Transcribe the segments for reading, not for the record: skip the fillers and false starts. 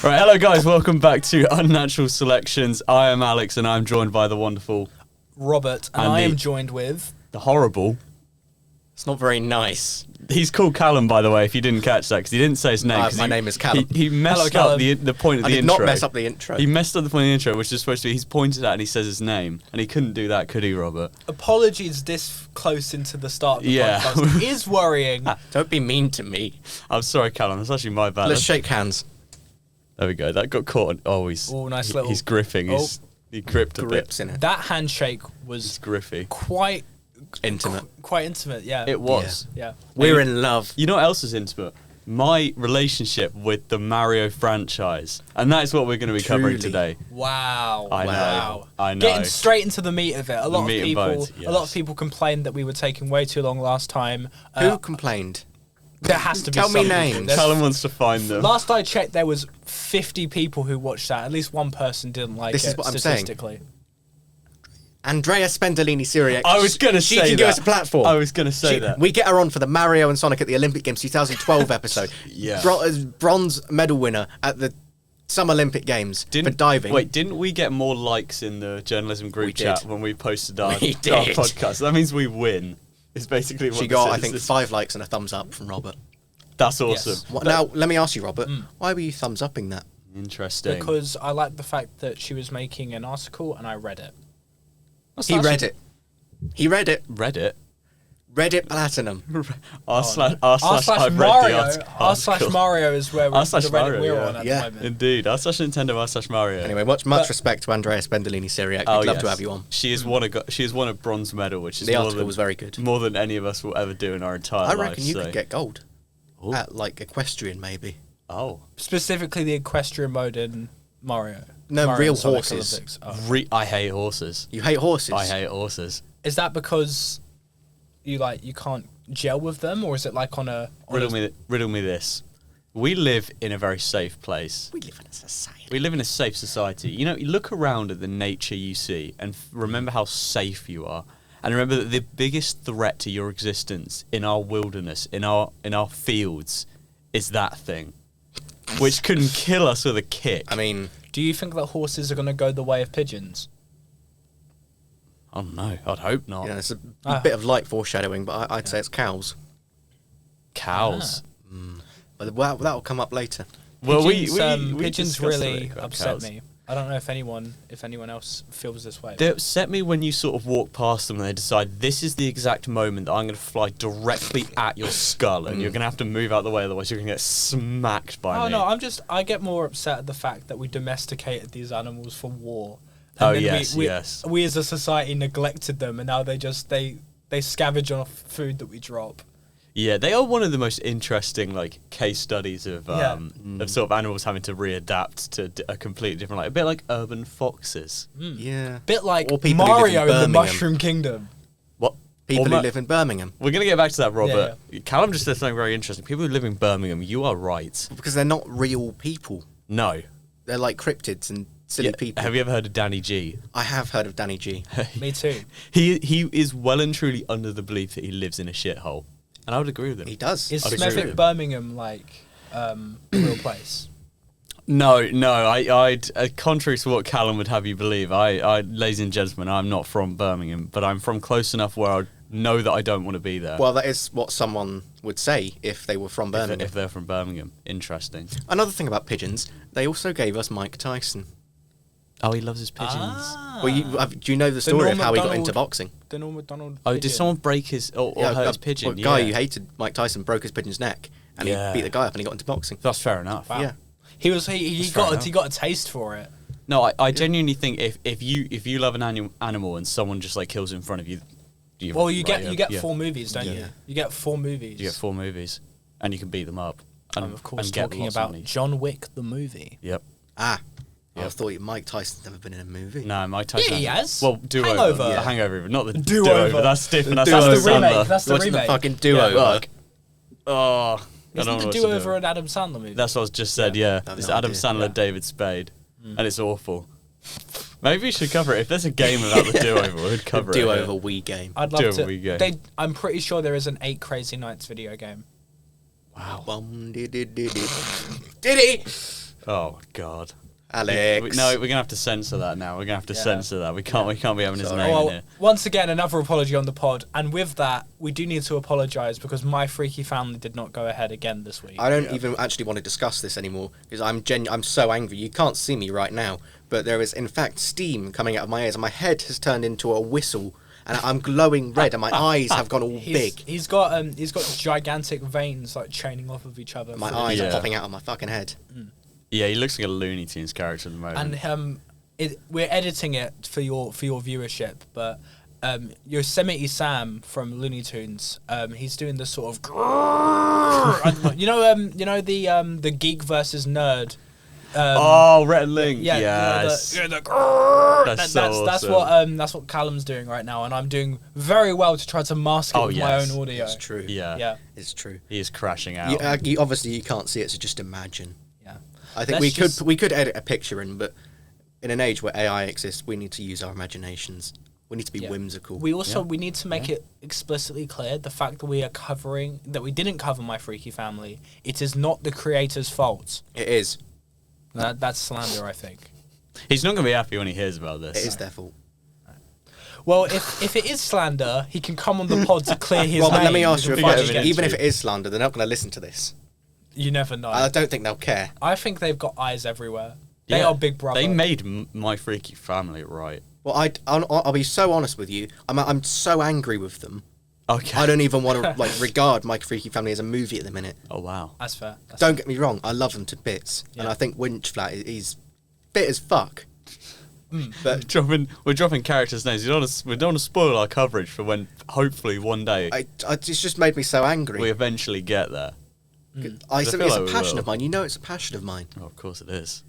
Right, hello guys, welcome back to Unnatural Selections. I am Alex and I'm joined by the wonderful Robert, and I am joined with the horrible. It's not very nice. He's called Callum, by the way, if you didn't catch that, because he didn't say his name. My name is Callum. He messed Hello, up the point of the intro. I did not mess up the intro. He messed up the point of the intro, which is supposed to be he's pointed at and he says his name, and he couldn't do that, could he, Robert? apologies this close into the start of the podcast is worrying. Don't be mean to me. I'm sorry, Callum, that's actually my bad. Let's shake hands. There we go, that got caught. He's nice gripping. He gripped a bit. Grips in it. That handshake was It's griffy. quite Intimate. quite intimate, yeah. It was. Yeah. We're in love. You know what else is intimate? My relationship with the Mario franchise. And that is what we're going to be covering Truly. today. Wow. I know. Wow. I know. Getting straight into the meat of it. A lot meat and bones, a lot yes. of people complained that we were taking way too long last time. Who complained? There has to be Tell me some people. names. There's- Callum wants to find them. Last I checked, there was 50 people who watched that. At least one person didn't like This it is what I'm saying. statistically. Andrea Spendolini Syriac. I was going to say She can that. give us a platform. I was going to say that. We get her on for the Mario and Sonic at the Olympic Games 2012 episode. Yeah. Bronze medal winner at the Summer Olympic Games for diving. Wait, didn't we get more likes in the journalism group We chat did. when we posted our We did. podcast? That means we win. It's basically what She this got, is. I think, 5 likes and a thumbs up from Robert. That's awesome. Yes. Now, let me ask you, Robert, why were you thumbs upping that? Interesting. Because I liked the fact that she was making an article and I read it. He read it. He read it. Reddit. Reddit Platinum. R slash R/slash I've read Mario. the article. R/Mario is where R slash the Reddit Mario, we're yeah. on at Yeah. the moment. Indeed. R slash Nintendo, R slash Mario. Anyway, much respect to Andrea Spendolini Syriac. We'd love to have you on. She has won a bronze medal, which is The more article than, was very good. more than any of us will ever do in our entire I lives. reckon you so. could get gold. Ooh. At, like, equestrian, maybe. Oh. Specifically the equestrian mode in Mario. No, Mario real and Sonic horses. Olympics. Oh. I hate horses. You hate horses? I hate horses. Is that because you can't gel with them, or is it like on a Riddle me this. We live in a very safe place. We live in a society. We live in a safe society. You know, you look around at the nature you see and remember how safe you are. And remember that the biggest threat to your existence in our wilderness, in our fields, is that thing. Which can kill us with a kick. I mean, Do you think that horses are going to go the way of pigeons? Oh no, I'd hope not. you know, it's a bit of light foreshadowing, but I'd say it's cows. Cows. But that'll come up later. Well, Pigeons, we pigeons discussed really it about upset cows. me. I don't know if anyone else feels this way. They upset me when you sort of walk past them and they decide this is the exact moment that I'm going to fly directly at your skull and you're going to have to move out of the way, otherwise you're going to get smacked by me. No, I get more upset at the fact that we domesticated these animals for war. Oh, then yes, we, yes. We as a society neglected them, and now they scavenge on food that we drop. Yeah, they are one of the most interesting case studies of sort of animals having to readapt to a completely different a bit like urban foxes. Yeah. Bit like Or people who live in Mario in the Birmingham. Mushroom Kingdom. What? People Or who live in Birmingham. We're going to get back to that, Robert. Callum just said something very interesting. People who live in Birmingham, you are right. Because they're not real people. No. They're like cryptids and silly people. Have you ever heard of Danny G? I have heard of Danny G. Me too. He is well and truly under the belief that he lives in a shithole. And I would agree with him. He does. Is I'd agree with Smethwick him. Birmingham a real place? No, I'd contrary to what Callum would have you believe, ladies and gentlemen, I'm not from Birmingham, but I'm from close enough where I know that I don't want to be there. Well, that is what someone would say if they were from Birmingham. If they're from Birmingham. Interesting. Another thing about pigeons, they also gave us Mike Tyson. Oh, he loves his pigeons. Well, do you know the story Norm of how he got Macdonald- into boxing? The Norm Macdonald. Oh, pigeon. did someone break his or hurt his pigeon? A guy who hated Mike Tyson broke his pigeon's neck, and Yeah. he beat the guy up, and he got into boxing. That's fair enough. Wow. Yeah. He fair enough. got a taste for it. No, I genuinely think if you love an animal and someone just kills it in front of you, You yeah. get 4 movies, don't you? Yeah. You get 4 movies. You get 4 movies, and you can beat them up. And, I'm of course and get talking lots of about money. John Wick the movie. Yep. I thought Mike Tyson's never been in a movie. No, Mike Tyson. Yeah, he has. Well, do-over. Hangover. The hangover, not the Do-over. do-over. That's different. That's Do-over. Adam That's the remake. Sandler. That's the What's remake. the fucking do-over? Yeah. Like? Oh, I don't Isn't know the what to do-over do. an Adam Sandler movie? That's what I was just said. Yeah, I've it's no Adam idea. Sandler, Yeah. David Spade, and it's awful. Maybe we should cover it. If there's a game about the do-over, we'd cover Do it. over Wii game. I'd love Do-over to. we go. I'm pretty sure there is an 8 Crazy Nights video game. Wow. Bum, diddy. Oh God. Alex. No, we're gonna have to censor that now. We're gonna have to censor that. We can't be having his Sorry. name in Well, here. once again, another apology on the pod, and with that, we do need to apologise because My Freaky Family did not go ahead again this week. I don't even actually want to discuss this anymore because I'm so angry. You can't see me right now, but there is in fact steam coming out of my ears, and my head has turned into a whistle, and I'm glowing red, and my eyes have gone all big. He's got gigantic veins like chaining off of each other. My eyes are popping out of my fucking head. Yeah, he looks like a Looney Tunes character at the moment. And we're editing it for your viewership, but Yosemite Sam from Looney Tunes, he's doing this sort of the geek versus nerd. Red Link. Yeah, yes. That's awesome. that's what Callum's doing right now, and I'm doing very well to try to mask it with my own audio. It's true. Yeah. It's true. He is crashing out. Obviously, you can't see it, so just imagine. Yeah. I think we could edit a picture in, but in an age where AI exists, we need to use our imaginations. We need to be whimsical. We need to make it explicitly clear the fact that we didn't cover My Freaky Family. It is not the creator's fault. It is. That's slander, I think. He's not going to be happy when he hears about this. It is their fault. Well, if it is slander, he can come on the pod to clear his Well, name. but let me ask you a question. Even if it it is slander, they're not going to listen to this. You never know. I don't think they'll care. I think they've got eyes everywhere. They are Big Brother. They made My Freaky Family right. Well, I'll be so honest with you. I'm so angry with them. Okay. I don't even want to regard My Freaky Family as a movie at the minute. Oh wow. That's fair. Don't get me wrong. I love them to bits, and I think Winchflat he's bit as fuck. But we're dropping characters' names. We don't want to spoil our coverage for when hopefully one day it's just made me so angry. we eventually get there. It's feel a like we passion will. of mine. You know, it's a passion of mine. Oh, of course it is.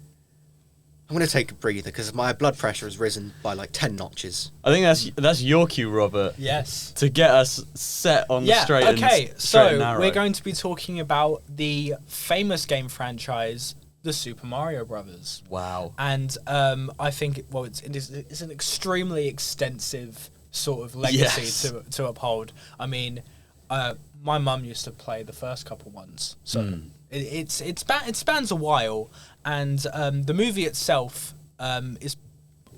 I'm going to take a breather because my blood pressure has risen by like 10 notches. I think that's your cue, Robert. Yes. To get us set on the straight and okay. straight and So narrow. we're going to be talking about the famous game franchise, the Super Mario Brothers. Wow. And I think it's an extremely extensive sort of legacy to uphold. I mean, my mum used to play the first couple ones, so it spans a while, and the movie itself is,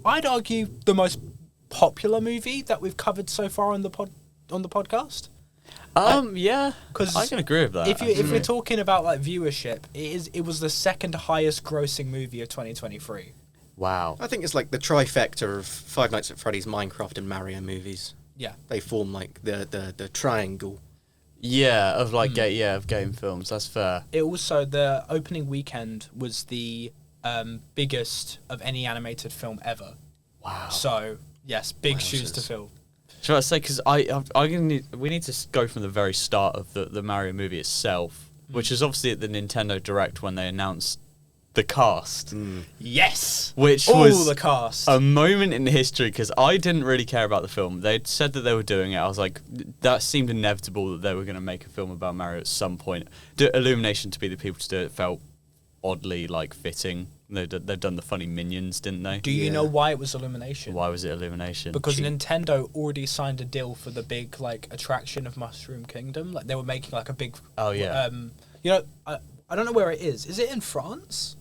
I'd argue, the most popular movie that we've covered so far on the podcast. Yeah, 'Cause I can agree with that. If we're talking about like viewership, it was the second highest grossing movie of 2023. Wow. I think it's like the trifecta of Five Nights at Freddy's, Minecraft, and Mario movies. Yeah. They form like the triangle. Yeah, of of game films. That's fair. It also, the opening weekend was the biggest of any animated film ever. Wow. So yes, big shoes to fill. Should I say, because we need to go from the very start of the Mario movie itself, which is obviously at the Nintendo Direct when they announced the cast. Yes, Which all was the cast. a moment in history, because I didn't really care about the film. They'd said that they were doing it. I was like, that seemed inevitable that they were going to make a film about Mario at some point. Illumination to be the people to do it felt oddly fitting. They've done the funny Minions, didn't they? Do you know why it was Illumination? Why was it Illumination? Because Nintendo already signed a deal for the big attraction of Mushroom Kingdom. Like they were making a big. Oh yeah. I don't know where it is. Is it in France?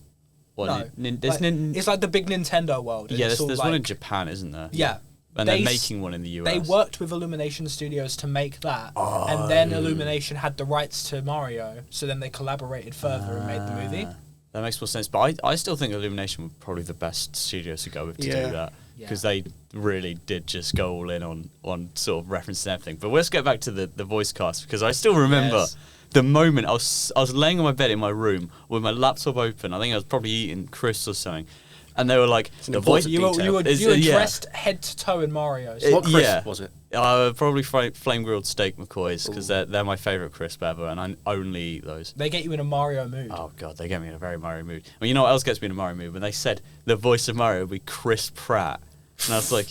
What, No. It's like the big Nintendo world. Yeah, there's one in Japan, isn't there? Yeah. And they're making one in the US. They worked with Illumination Studios to make that, and then Illumination had the rights to Mario, so then they collaborated further and made the movie. That makes more sense, but I still think Illumination were probably the best studios to go with to do that, because they really did just go all in on sort of reference and everything. But let's get back to the voice cast, because I still remember the moment I was laying on my bed in my room with my laptop open. I think I was probably eating crisps or something. And they were like, the voice. You were dressed head to toe in Mario. What crisp was it? Probably flame grilled steak McCoys, because they're my favourite crisp ever, and I only eat those. They get you in a Mario mood. Oh god, they get me in a very Mario mood. Well, you know what else gets me in a Mario mood? When they said the voice of Mario would be Chris Pratt, and I was like,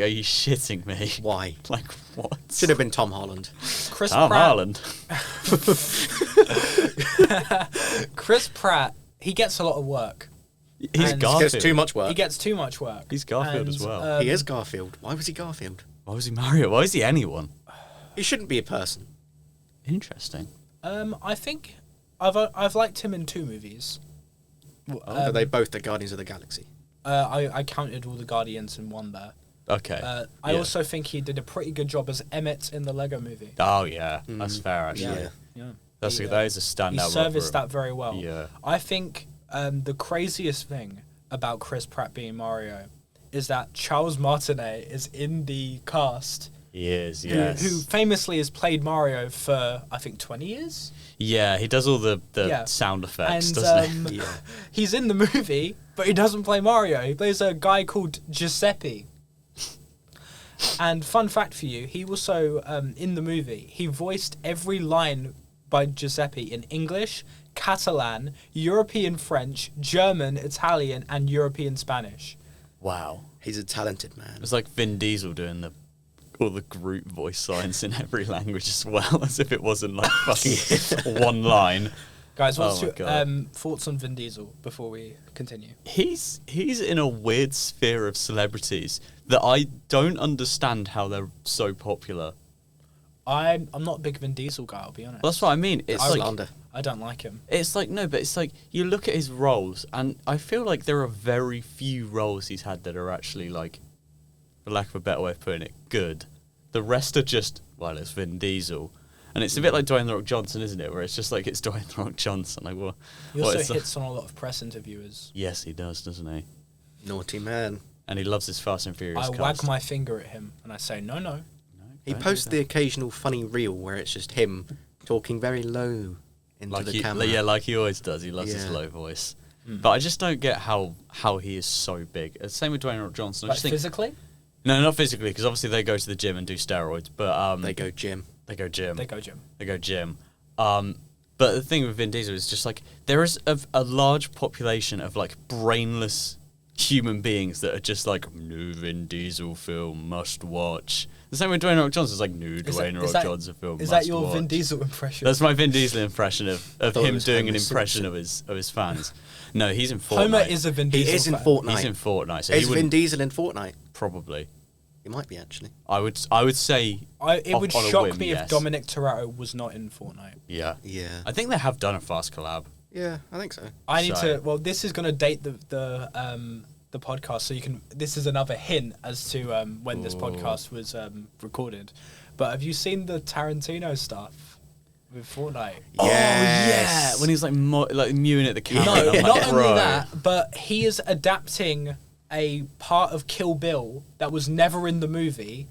are you shitting me? Why? Like what? Should have been Tom Holland. Chris Tom Pratt. Holland. Chris Pratt. He gets a lot of work. He's And- Garfield. He gets too much work. He gets too much work. He's Garfield as well. He is Garfield. Why was he Garfield? Why was he Mario? Why is he anyone? He shouldn't be a person. Interesting. I think I've liked him in 2 movies. Are they both the Guardians of the Galaxy? I counted all the Guardians in one there. Okay. I also think he did a pretty good job as Emmett in the Lego Movie. Oh yeah, that's fair actually. Yeah. That is a standout. He role serviced for him. that very well. Yeah. I think the craziest thing about Chris Pratt being Mario is that Charles Martinet is in the cast. He is, yes. Who famously has played Mario for, I think, 20 years? Yeah, he does all the sound effects, And doesn't he? he's in the movie, but he doesn't play Mario. He plays a guy called Giuseppe. And fun fact for you, he also, in the movie, he voiced every line by Giuseppe in English, Catalan, European French, German, Italian, and European Spanish. Wow. He's a talented man. It's like Vin Diesel doing all the group voice lines in every language as well, as if it wasn't like fucking one line. Guys, what's Oh my your God. thoughts on Vin Diesel before we continue? He's in a weird sphere of celebrities that I don't understand how they're so popular. I'm not a big Vin Diesel guy, I'll be honest. That's what I mean. It's like Slander. I don't like him. it's like no, but it's like you look at his roles, and I feel like there are very few roles he's had that are actually like, for lack of a better way of putting it, good. The rest are just it's Vin Diesel. And it's a bit like Dwayne The Rock Johnson, isn't it? Where it's just like, it's Dwayne The Rock Johnson. Like, what? He what also is that? hits on a lot of press interviewers. Yes, he does, doesn't he? Naughty man. And he loves his Fast and Furious I cast. wag my finger at him and I say, no. No, He don't posts do the that. occasional funny reel where it's just him talking very low into like the camera. Yeah, like he always does. He loves his Yeah. low voice. But I just don't get how he is so big. Same with Dwayne The Rock Johnson. I Like just think, physically? no, not physically, because obviously they go to the gym and do steroids. But They go gym. They go gym. They go gym. They go gym. But the thing with Vin Diesel is just like there is a large population of like brainless human beings that are just like new Vin Diesel film must watch. The same with Dwayne Rock Johnson is like new Dwayne Rock Johnson film. Is must that your watch. Vin Diesel impression? That's my Vin Diesel impression of thought it him was doing an Homer impression Simpson. of his fans. No, he's in Fortnite. Homer is a Vin He Diesel is in fan. Fortnite. He's in Fortnite. So Is he Vin wouldn't Diesel in Fortnite? probably. He might be, actually. I would say It would on a shock whim, me yes. if Dominic Toretto was not in Fortnite. Yeah. Yeah. I think they have done a fast collab. Yeah, I think so. I need So- to. Well, this is going to date the podcast, so you can. This is another hint as to when this podcast was recorded. But have you seen the Tarantino stuff with Fortnite? Yes. Oh yeah, when he's like mewing at the camera. No, and I'm not like, only bro. that, but he is adapting a part of Kill Bill that was never in the movie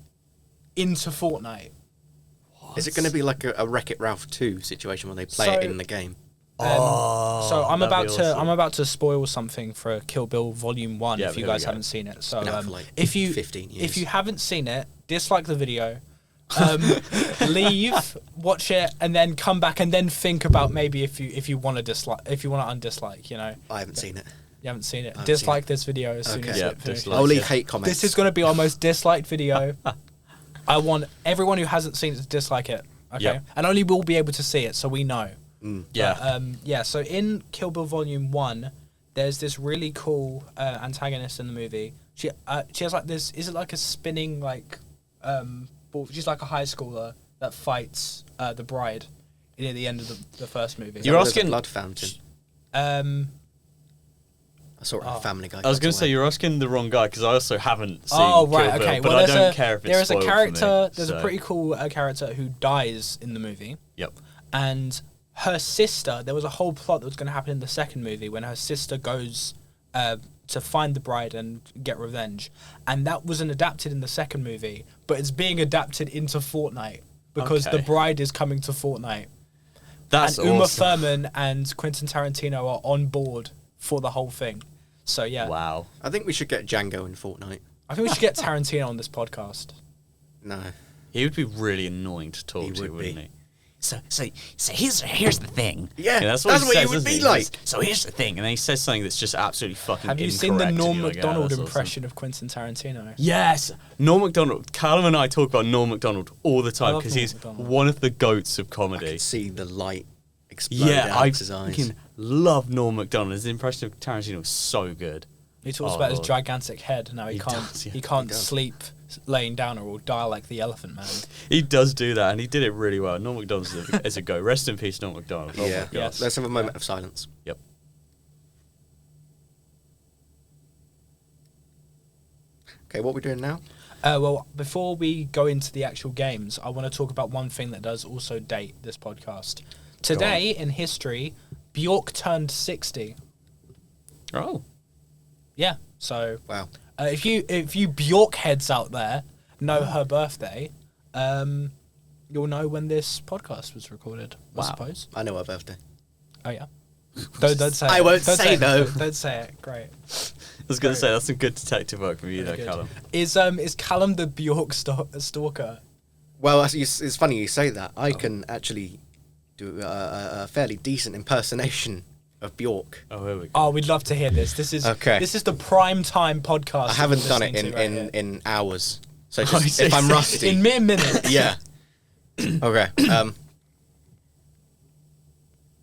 into Fortnite. Is it going to be like a Wreck-It Ralph 2 situation where they play So- it in the game? So I'm that'd about be to awesome. I'm about to spoil something for Kill Bill Volume 1 Yeah, if you here we guys go. haven't seen it. So been out for like if you 15 years. if you haven't seen it, dislike the video. Leave, watch it, and then come back and then think about maybe if you want to dislike, if you want to undislike, you know. I haven't seen it. You haven't seen it. haven't Dislike seen this video as soon Okay. as Yeah, it finishes. dislike. I'll leave it. hate comments. This is going to be our most disliked video. I want everyone who hasn't seen it to dislike it. Okay, Yep. and only we'll be able to see it, so we know. Yeah. But, so in Kill Bill Volume 1, there's this really cool antagonist in the movie. She has like this, is it like a spinning like, ball? She's like a high schooler that fights the bride near the end of the first movie. You're There's a asking- blood fountain. I saw it on Family Guy. I was going to say you're asking the wrong guy because I also haven't seen Oh right, Kill Bill, okay. but Well, I there's don't care if it's there is a spoiled for character. me, There's so- a pretty cool character who dies in the movie. Yep. And her sister, there was a whole plot that was going to happen in the second movie when her sister goes to find the bride and get revenge. And that wasn't adapted in the second movie, but it's being adapted into Fortnite because Okay. the bride is coming to Fortnite. That's and Uma awesome. Thurman and Quentin Tarantino are on board for the whole thing. So yeah, Wow. I think we should get Django in Fortnite. I think we should get Tarantino on this podcast. No. He would be really annoying to talk He to, would wouldn't be. he? So here's the thing. Yeah, Yeah, that's what he what says, you would isn't be he? like. So here's the thing. And then he says something that's just absolutely fucking Have you seen the incorrect, Norm and you're like, Macdonald that's awesome. impression of Quentin Tarantino? Yes, Norm Macdonald. Callum and I talk about Norm Macdonald all the time love because Norm he's Macdonald. one of the goats of I comedy. could see the light explode Yeah, out I of his eyes. fucking love Norm Macdonald. His impression of Tarantino was so good. He talks Oh, about his Lord. gigantic head. Now he He can't. does, yeah. He can't He does. sleep laying down, or he'll die like the Elephant Man. He does do that, and he did it really well. Norm Macdonald is a go. Rest in peace, Norm Macdonald. Oh yeah. my God. Yes. Let's have a moment of silence. Yep. Okay, what are we doing now? Well, before we go into the actual games, I want to talk about one thing that does also date this podcast. Today in history, Bjork turned 60. Oh. Yeah, so Wow. if you Bjork heads out there know her birthday, you'll know when this podcast was recorded. I Wow. suppose. I know her birthday. Oh yeah. Don't say. I it. won't Don't say it. no. Don't say it. Great. I was going to say, that's some good detective work from you Very there, good. Callum. Is Callum the Bjork stalker? Well, it's funny you say that. I can actually do a fairly decent impersonation of Bjork. Oh, here we go. Oh, we'd love to hear this. This is Okay. This is the prime time podcast. I haven't you're done it listening to right here. in hours. So Oh, just, if I'm rusty. in mere minutes. Yeah. Okay.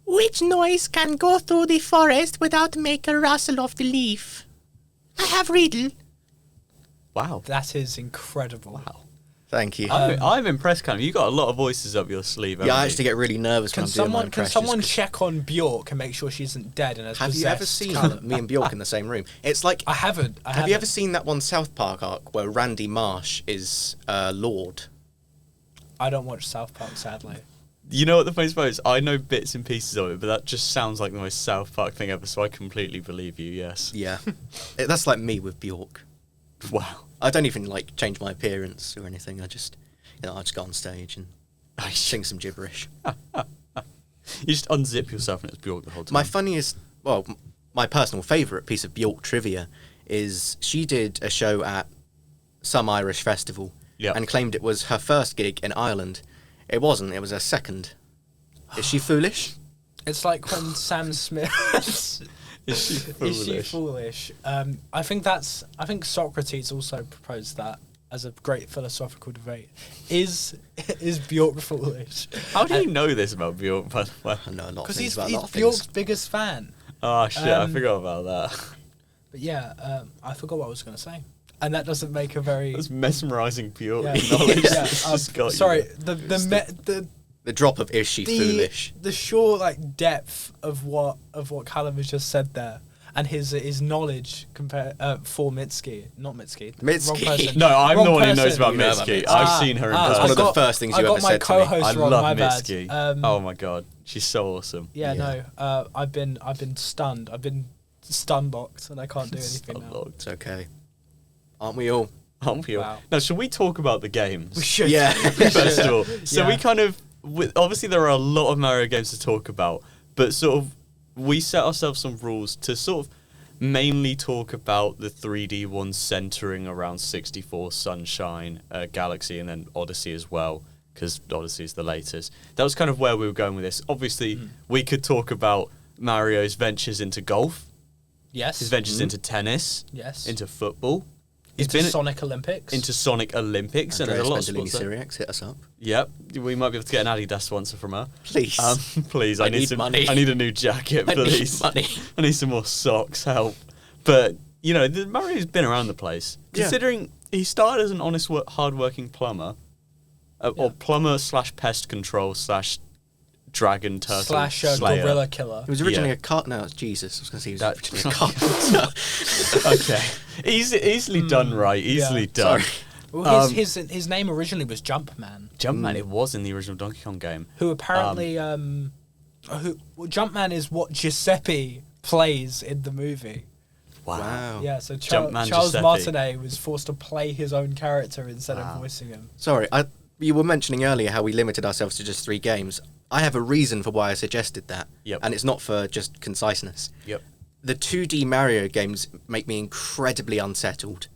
Which noise can go through the forest without make a rustle of the leaf? I have riddle. Wow. That is incredible. Wow. Thank you. I'm impressed, Callum. You got a lot of voices up your sleeve. Yeah, I haven't actually get really nervous when Can I'm doing my someone impressions. check on Bjork and make sure she isn't dead and has Have you ever possessed seen Callum? me and Bjork in the same room? It's like, I haven't. have you ever seen that one South Park arc where Randy Marsh is Lord? I don't watch South Park, sadly. You know what the funniest part is? I know bits and pieces of it, but that just sounds like the most South Park thing ever, so I completely believe you, yes. Yeah. That's like me with Bjork. Wow. I don't even like change my appearance or anything. I just go on stage and sing some gibberish. You just unzip yourself and it's Bjork the whole time. My funniest, well, my personal favourite piece of Bjork trivia is she did a show at some Irish festival and claimed it was her first gig in Ireland. It wasn't. It was her second. Is she foolish? It's like when Sam Smith. Is she foolish? Is she foolish? I think Socrates also proposed that as a great philosophical debate. Is Bjork foolish? How do you know this about Bjork, by the way? I know a lot of Because things he's about a lot of Bjork's things. biggest fan. Oh, shit, I forgot about that. But yeah, I forgot what I was going to say. And that doesn't make a very... That's mesmerising Bjork Yeah. knowledge. Yeah, It's just got you. sorry, The drop of is she foolish? the sheer depth of what Callum has just said there, and his knowledge for Mitski, not Mitski, Mitski. wrong person. No, I'm Wrong the one who knows person. about You know about Mitski. Mitski. I've seen her in That's person. one of the first things you I got ever my said to me. co-host I wrong, love my Mitski. bad. Oh my god, she's so awesome. Yeah, Yeah. no, I've been stunned. I've been stun-locked, and I can't do anything now. Unlocked. It's okay. Aren't we all? Aren't we all? Wow. Now, should we talk about the games? We should. Yeah. First of all, so Yeah. we kind of obviously there are a lot of Mario games to talk about, but sort of we set ourselves some rules to sort of mainly talk about the 3D ones centering around 64, Sunshine, Galaxy, and then Odyssey as well, because Odyssey is the latest. That was kind of where we were going with this. Obviously, we could talk about Mario's ventures into golf, Yes. his ventures into tennis, Yes. into football. He's Into been Sonic Olympics. into Sonic Olympics, and Andrea there's a lot of Spendolini sports there. Syriacs, hit us up. Yep, we might be able to get an Adidas sponsor from her. Please. Please, I I need need some money. I need a new jacket, I need please. money. I need some more socks. Help! But you know, Mario's been around the place. Yeah. Considering he started as an honest, hard-working plumber, or plumber / pest control / dragon turtle slash slayer. gorilla killer. He was originally Yeah. a cart. No, it's Jesus. I was going to say he was That- originally a carpenter. Okay, easily done, right? Easily done. Sorry. Well, his name originally was Jumpman, Jumpman, it was in the original Donkey Kong game. who apparently Jumpman is what Giuseppe plays in the movie. Wow. Yeah, so Jumpman Charles Giuseppe. Martinet was forced to play his own character instead of voicing him. Sorry, you were mentioning earlier how we limited ourselves to just 3 games. I have a reason for why I suggested that. Yep. And it's not for just conciseness. Yep. The 2D Mario games make me incredibly unsettled.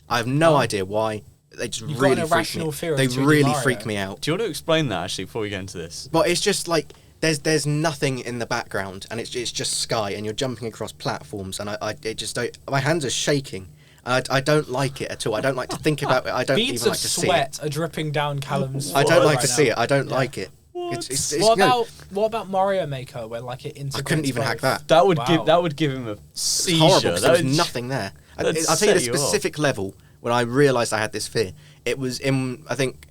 I have no idea why. They just You've got really an freak irrational me. fear of They 2D really Mario. freak me out. Do you want to explain that actually before we get into this? But it's just like there's nothing in the background, and it's just sky, and you're jumping across platforms, and I just don't. My hands are shaking. I don't like it at all. I don't like to think about it. I don't Beads even of like to see it. sweat are dripping down Callum's. I don't like right to see now. it. I don't like it. It's What about Mario Maker, where like it integrates? I couldn't even hack both? that. That would Wow. give him a It's seizure. horrible because there That was would- nothing there. I'll that'd tell you the set you off. specific level when I realised I had this fear. It was in, I think,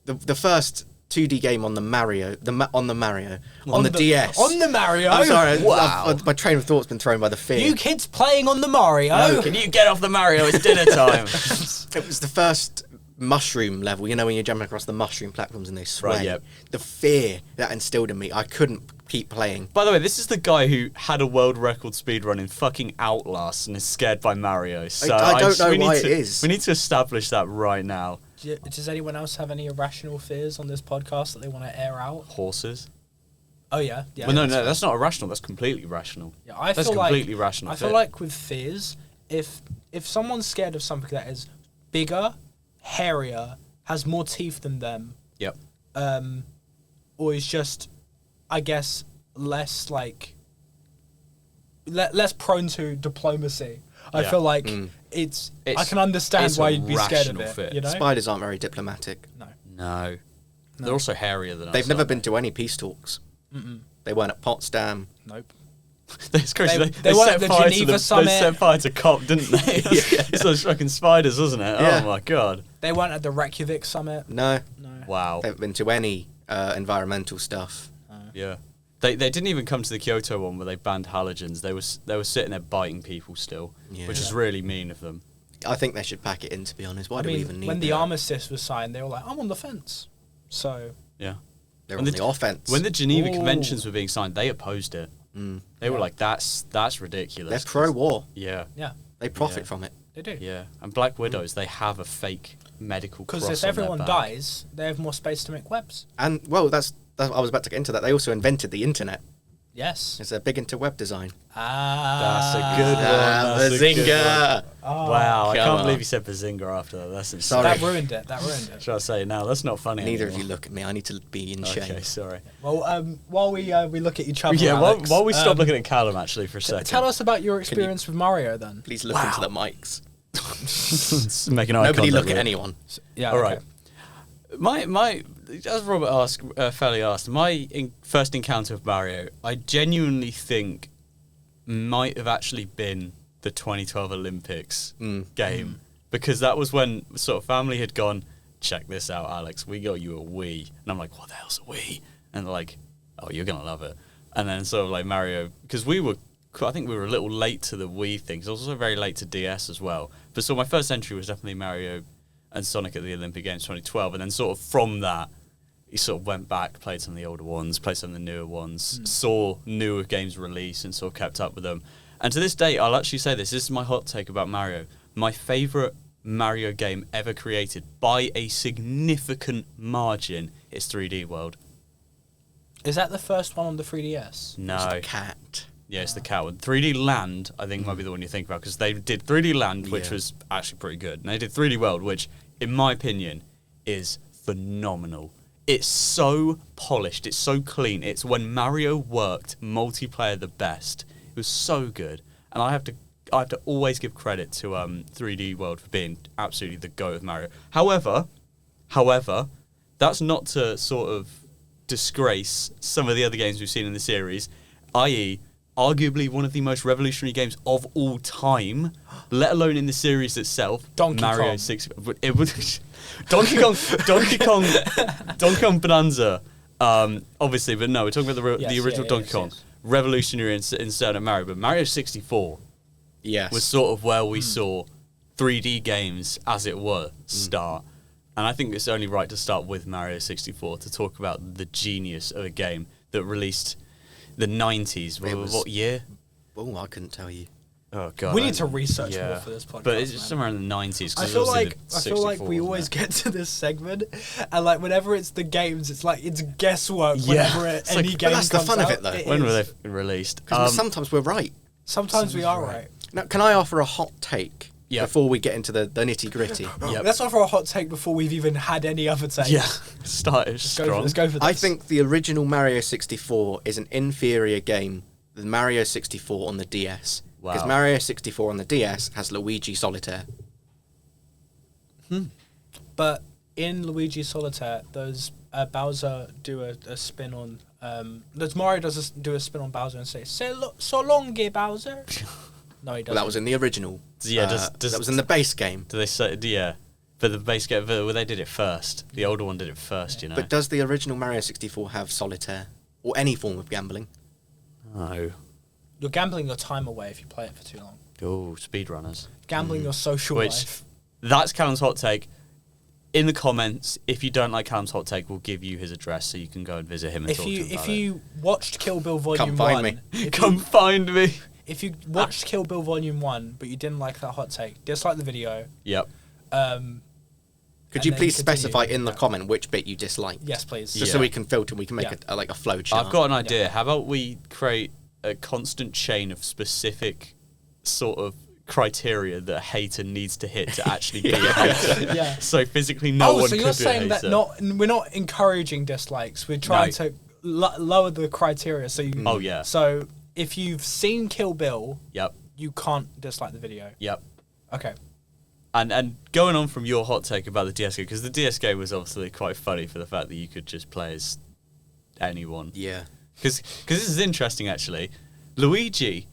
the first 2D game on the Mario, on the DS. On the Mario. I'm sorry. Wow. My train of thought's been thrown by the fear. You kids playing on the Mario. No, can you get off the Mario? It's dinner time. It was the first mushroom level. You know when you're jumping across the mushroom platforms and they sway. Right, yep. The fear that instilled in me, I couldn't keep playing. By the way, this is the guy who had a world record speedrun in fucking Outlast and is scared by Mario. So I don't know why it is. We need to establish that right now. Does anyone else have any irrational fears on this podcast that they want to air out? Horses. Oh yeah. Well, no, that's not irrational. That's completely rational. Yeah, I That's feel completely like, rational. I feel like with fears, if someone's scared of something that is bigger, hairier, has more teeth than them, Yep. or is just, I guess, less like less prone to diplomacy. I Yeah. feel like it's I can understand it's why a you'd be scared of rational it. fear. You know? Spiders aren't very diplomatic. No. They're also hairier than us. They've never aren't been to any peace talks. They weren't at Potsdam. Nope. It's crazy. They weren't at the fire to Geneva They Summit. set fire to COP, didn't they? It's those fucking spiders, wasn't it? Yeah. Oh my god. They weren't at the Reykjavik summit. No, No. Wow. they haven't been to any environmental stuff. Yeah. They didn't even come to the Kyoto one where they banned halogens. They were sitting there biting people still, Yeah. which is really mean of them. I think they should pack it in, to be honest. Why I do we mean, even need when the that? armistice was signed, they were like, "I'm on the fence." So Yeah. They're when on the- the offense. When the Geneva Ooh. Conventions were being signed, they opposed it. They were Yeah. like, "That's ridiculous." They're pro-war. Yeah. yeah, They profit Yeah. from it. they do. Yeah. And Black Widows, they have a fake medical cross Because if on everyone their back. dies, they have more space to make webs. And, well, that's I was about to get into that. They also invented the internet. Yes. They're big into web design. That's a good one. That's a good Bazinga! Oh, Wow, I come can't believe on. you said Bazinga after that. That's insane. Sorry. that ruined it. That ruined it. Should I say it now? That's not funny Neither of anymore. you look at me. I need to be in shame. Okay, sorry. Well, while we look at each other, Yeah, Alex, while we stop looking at Callum, actually, for a second. tell us about your experience with Mario, then. Please look into the mics. Making eye Nobody contact look with at it. anyone. Yeah. All right. My as Robert asked, fairly asked, first encounter with Mario, I genuinely think might have actually been the 2012 Olympics game, because that was when sort of family had gone, check this out, Alex, we got you a Wii, and I'm like, what the hell's a Wii? And they're like, oh, you're gonna love it. And then sort of like Mario, because I think we were a little late to the Wii thing, 'cause I was also very late to DS as well. But so my first entry was definitely Mario and Sonic at the Olympic Games 2012, and then sort of from that, he sort of went back, played some of the older ones, played some of the newer ones, saw newer games release, and sort of kept up with them. And to this day, I'll actually say this is my hot take about Mario. My favourite Mario game ever created, by a significant margin, is 3D World. Is that the first one on the 3DS? No. Cat. Yeah, it's the cat one. 3D Land, I think, might be the one you think about, because they did 3D Land, which Yeah. was actually pretty good. And they did 3D World, which, in my opinion, is phenomenal. It's so polished, it's so clean. It's when Mario worked multiplayer the best. It was so good. And I have to always give credit to 3D World for being absolutely the GOAT of Mario. However, that's not to sort of disgrace some of the other games we've seen in the series, i.e., arguably one of the most revolutionary games of all time, let alone in the series itself. Donkey Mario Kong. 6. It was Donkey Kong Bonanza. Obviously, but no, we're talking about the original Donkey Kong. Yes. Revolutionary in certain Mario, but Mario 64 Yes. was sort of where we saw 3D games, as it were, start. And I think it's only right to start with Mario 64 to talk about the genius of a game that released the 90s. What year? Oh, I couldn't tell you. Oh god. We need to research more for this podcast, But it's man. somewhere in the 90s. 'cause I it feel was obviously like the I feel like 64, we wasn't always it? get to this segment, and like whenever it's the games, it's like it's guesswork. Yeah. Whenever It's any like- game but that's the comes fun of out, it, though. When is. were they released? Because sometimes we're right. Sometimes we are right. Now, can I offer a hot take Yeah. before we get into the nitty gritty? Yep. Let's offer a hot take before we've even had any other takes. Yeah, started Let's strong. go for this. I think the original Mario 64 is an inferior game than Mario 64 on the DS. Because Wow. Mario 64 on the DS has Luigi Solitaire. But in Luigi Solitaire, does Bowser do a spin on? Does Mario do a spin on Bowser and say "So long, Bowser"? No, he doesn't. Well, that was in the original. Yeah, does that was in the base game. Do they say? Yeah, But the base game, well, they did it first. The older one did it first, you know. But does the original Mario 64 have solitaire or any form of gambling? No. You're gambling your time away if you play it for too long. Oh, speedrunners. Gambling your social life. That's Callum's hot take. In the comments, if you don't like Callum's hot take, we'll give you his address so you can go and visit him and talk to him about If you watched Kill Bill Volume Come find 1... me. Come find me. If you watched Kill Bill Volume 1, but you didn't like that hot take, dislike the video. Yep. Could you then please continue. specify in the comment which bit you disliked? Yes, please. Just Yeah. so we can filter, we can make a flow chart. I've got an idea. How about we create a constant chain of specific sort of criteria that a hater needs to hit to actually be a hater. Yeah. So physically no one so could you're be saying a that hater. we're not encouraging dislikes. We're trying to lower the criteria. So you. Oh, yeah. So if you've seen Kill Bill, Yep. you can't dislike the video. Yep. Okay. And going on from your hot take about the DS game, because the DS game was obviously quite funny for the fact that you could just play as anyone. Yeah. Because this is interesting, actually. Luigi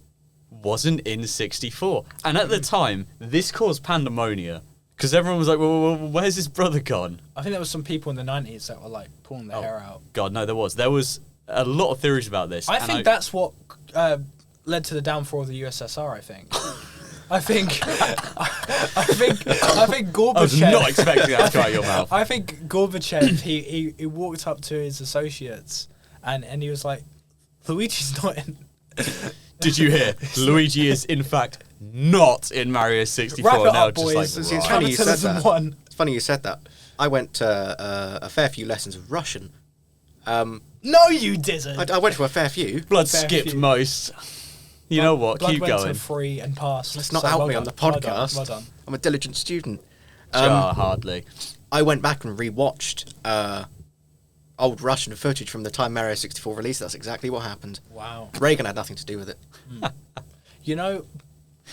wasn't in 64. And at the time, this caused pandemonia. Because everyone was like, well, where's his brother gone? I think there was some people in the 90s that were like pulling their hair out. God, no, there was. There was a lot of theories about this. I think that's what led to the downfall of the USSR. I think. I think Gorbachev. I was not expecting that to come out of your mouth. I think Gorbachev. He walked up to his associates and he was like, "Luigi's not in." Did you hear? Luigi is, in fact, not in Mario 64. Wrap it now up, just boys. like, It's right. funny you said Capitalism that. won. It's funny you said that. I went to a fair few lessons of Russian. No, you didn't. I went to a fair few. Blood Fair skipped few. most. You know what? Blood Keep went going. to free and passed. Let's not So out well me done. on the Well done. podcast. Well done. I'm a diligent student. Hardly. I went back and rewatched old Russian footage from the time Mario 64 released. That's exactly what happened. Wow. Reagan had nothing to do with it. You know,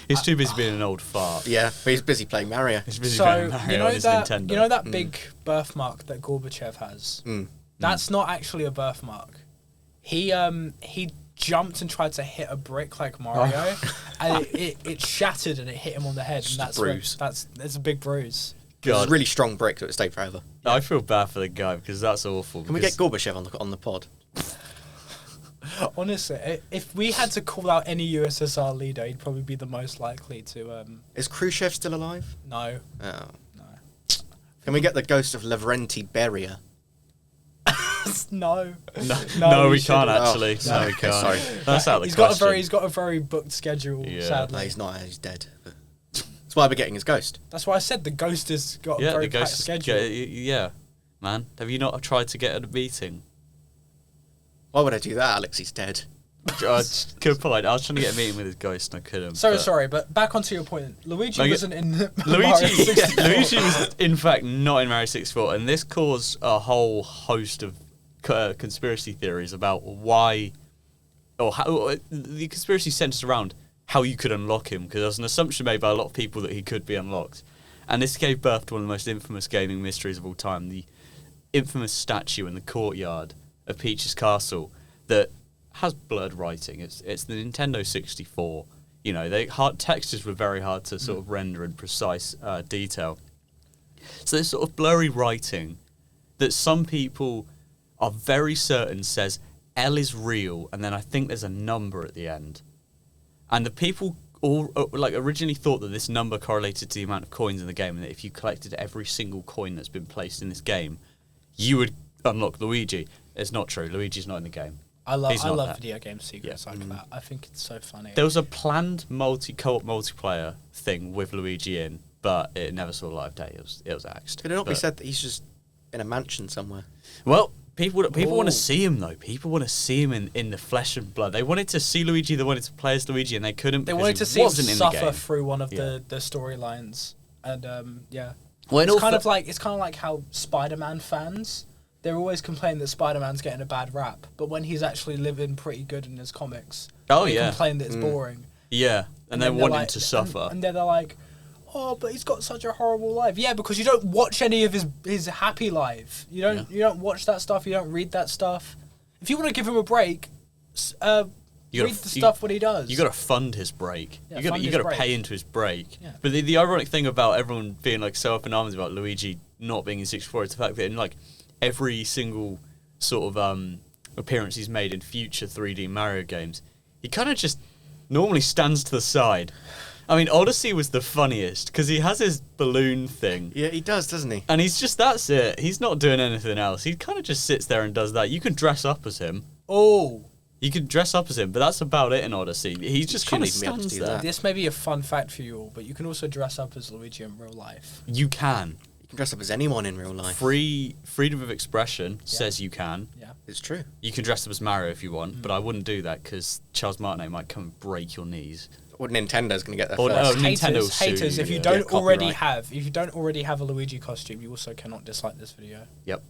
He's too busy being an old fart. Yeah, but he's busy playing Mario. He's busy so playing Mario you know on his that Nintendo. you know that big birthmark that Gorbachev has. That's not actually a birthmark. He jumped and tried to hit a brick like Mario, and it shattered and it hit him on the head. Just And a that's bruise. That's a big bruise. It was God. a really strong brick that would stay forever. I feel bad for the guy because that's awful. Can we get Gorbachev on the pod? Honestly, if we had to call out any USSR leader, he'd probably be the most likely to. Is Khrushchev still alive? No. Oh. No. Can we get the ghost of Lavrenti Beria? No. No, we shouldn't. can't actually. Oh, No, we can't. sorry. That's out of the He's question. got a very booked schedule. Yeah. No, Sadly, he's not. He's dead. But that's why we're getting his ghost. that's why I said the ghost has got a Yeah, very the packed ghost. schedule. Yeah, man. Have you not tried to get at a meeting? Why would I do that? Alex, he's dead. Good point. I was trying to get a meeting with his ghost and I couldn't. So but- sorry, but back onto your point. Luigi Like, wasn't in Mario Luigi, 64. Luigi was in fact not in Mario 64, and this caused a whole host of conspiracy theories about why, or how the conspiracy centers around how you could unlock him, because there was an assumption made by a lot of people that he could be unlocked, and this gave birth to one of the most infamous gaming mysteries of all time: the infamous statue in the courtyard of Peach's castle that has blurred writing. It's the Nintendo 64. You know, textures were very hard to sort of render in precise detail. So this sort of blurry writing that some people are very certain says L is real, and then I think there's a number at the end. And the people all originally thought that this number correlated to the amount of coins in the game, and that if you collected every single coin that's been placed in this game, you would unlock Luigi. It's not true. Luigi's not in the game. I He's not love that. video game secrets like that. I think it's so funny. There was a planned co-op multiplayer thing with Luigi in, but it never saw the light of day. It was axed. Could it not be But- said that he's just in a mansion somewhere? Well, people want Ooh. to see him though. People want to see him in the flesh and blood. They wanted to see Luigi. They wanted to play as Luigi, and they couldn't. They because wanted he to see him wasn't in the suffer game. through one of Yeah. the storylines, and yeah. Well, in It's all kind fa- of like how Spider-Man fans, they're always complaining that Spider-Man's getting a bad rap, but when he's actually living pretty good in his comics, Oh, they yeah. complain that it's boring. Yeah, and they then want they're him to suffer. And then they're like, oh, but he's got such a horrible life. Yeah, because you don't watch any of his happy life. You don't watch that stuff. You don't read that stuff. If you want to give him a break, Read the stuff what he does. You got to fund his break. Yeah, you got to pay into his break. Yeah. But the ironic thing about everyone being like so up in arms about Luigi not being in 64 is the fact that in like every single sort of appearance he's made in future 3D Mario games, he kind of just normally stands to the side. I mean, Odyssey was the funniest because he has his balloon thing. Yeah, he does, doesn't he? And that's it. He's not doing anything else. He kind of just sits there and does that. You can dress up as him. Oh. You can dress up as him, but that's about it in Odyssey. He just kind of shouldn't even be able to stands do there. that. This may be a fun fact for you all, but you can also dress up as Luigi in real life. You can. You can dress up as anyone in real life. Freedom of expression says you can. Yeah. It's true. You can dress up as Mario if you want, but I wouldn't do that because Charles Martinet might come and break your knees. Or Nintendo's going to get there Or first. no, Nintendo will sue Haters, you, if you yeah. don't Yeah, already copyright. have a Luigi costume, you also cannot dislike this video. Yep.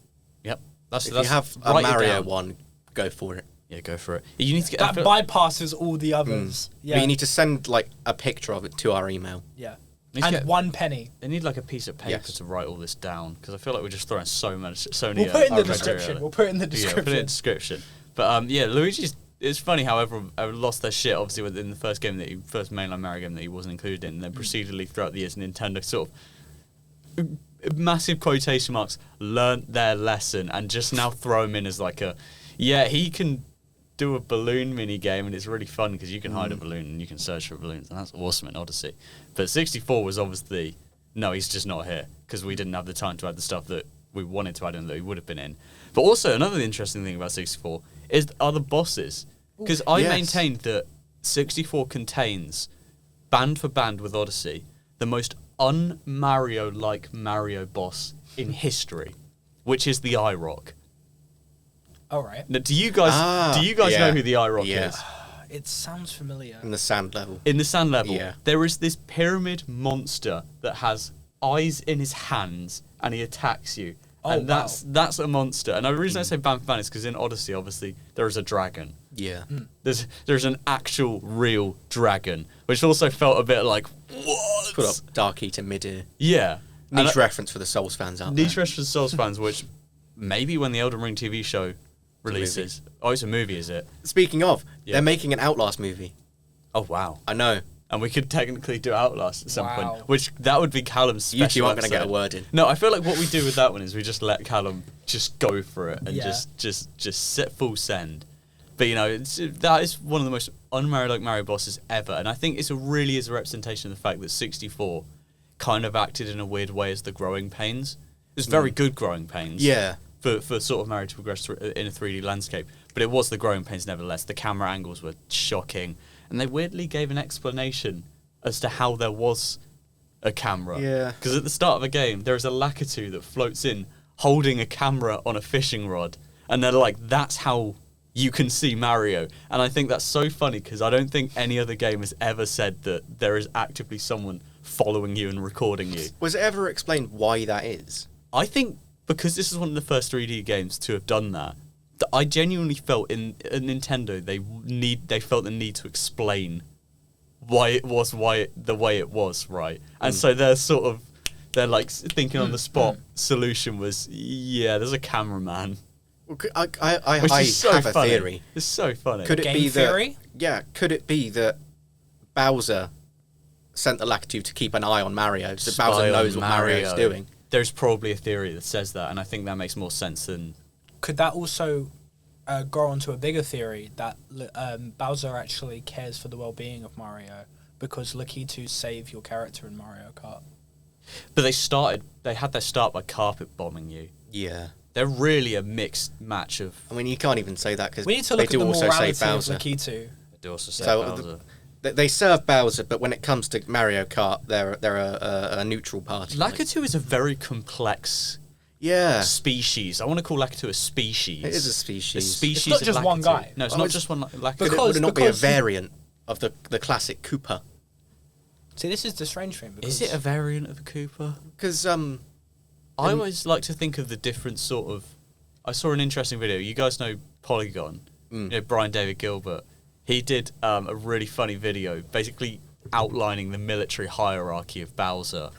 That's If that's you have a write it Mario down. one, go for it. Yeah, go for it. You need to get That bypasses all the others. Yeah. But you need to send like a picture of it to our email. Yeah. Need to And get- 1 penny. They need like a piece of paper Yes. to write all this down because I feel like we're just throwing so many. We'll put it in the material. description. We'll put it in the Yeah, put it in description. the description. But yeah, Luigi's. It's funny how everyone lost their shit. Obviously, within the first game first mainline Mario game that he wasn't included in, and then procedurally throughout the years, Nintendo sort of massive quotation marks learnt their lesson and just now throw him in as like he can do a balloon mini game and it's really fun because you can hide a balloon and you can search for balloons and that's awesome in Odyssey. But 64 was obviously no, he's just not here because we didn't have the time to add the stuff that we wanted to add in that he would have been in. But also another interesting thing about 64 are the bosses because I Yes. maintained that 64 contains band for band with Odyssey the most un-Mario-like Mario boss in history, which is the iRock. All right. Now, do you guys yeah. know who the iRock Yeah. is? It sounds familiar. In the sand level. In the sand level, Yeah. there is this pyramid monster that has eyes in his hands and he attacks you. Oh, and wow. that's a monster. And the reason I say Bam Fan is because in Odyssey, obviously, there is a dragon. Yeah. There's an actual real dragon, which also felt a bit like what? Put up Dark Eater mid-ear. Yeah. And Niche reference for the Souls fans out Niche there. reference for Souls fans, which maybe when the Elden Ring TV show releases. Oh, it's a movie, is it? Speaking of, Yeah. they're making an Outlast movie. Oh wow. I know. And we could technically do Outlast at some Wow. point, which that would be Callum's special You two aren't going to get a episode. word in. No, I feel like what we do with that one is we just let Callum just go for it and Yeah. just set full send. But you know, that is one of the most un-Mario-like Mario bosses ever, and I think it really is a representation of the fact that 64 kind of acted in a weird way as the growing pains. It was very good growing pains. Yeah. For sort of Mario to progress in a 3D landscape, but it was the growing pains nevertheless. The camera angles were shocking, and they weirdly gave an explanation as to how there was a camera. Yeah. Because at the start of the game, there is a Lakitu that floats in holding a camera on a fishing rod, and they're like, that's how you can see Mario. And I think that's so funny because I don't think any other game has ever said that there is actively someone following you and recording you. Was it ever explained why that is? I think because this is one of the first 3D games to have done that, I genuinely felt in Nintendo they felt the need to explain why it was the way it was, right? And so they're like thinking on the spot solution was there's a cameraman, Well, I which is so have a funny. theory. It's so funny. Could it Game be theory? that? Yeah. Could it be that Bowser sent the Lakitu to keep an eye on Mario, so Spy Bowser on knows what Mario's Mario. doing? There's probably a theory that says that, and I think that makes more sense than Could that also grow onto a bigger theory that Bowser actually cares for the well-being of Mario because Lakitu save your character in Mario Kart? But they had their start by carpet bombing you. Yeah. They're really a mixed match of. I mean, you can't even say that because We need to they look at do the also say morality of Bowser. Lakitu. They do also say So Bowser. They serve Bowser, but when it comes to Mario Kart, they're a neutral party. Lakitu is a very complex Yeah. species. I want to call Lakitu a species. It is a The species. species It's not of just one Lakitu. guy. No, it's Oh, not it's- just one Lakitu. Could Because- it not be a because- variant of the classic Koopa? See, this is the strange thing. Because Is it a variant of a Koopa? Because I always like to think of the different sort of. I saw an interesting video. You guys know Polygon, you know Brian David Gilbert. He did a really funny video, basically outlining the military hierarchy of Bowser,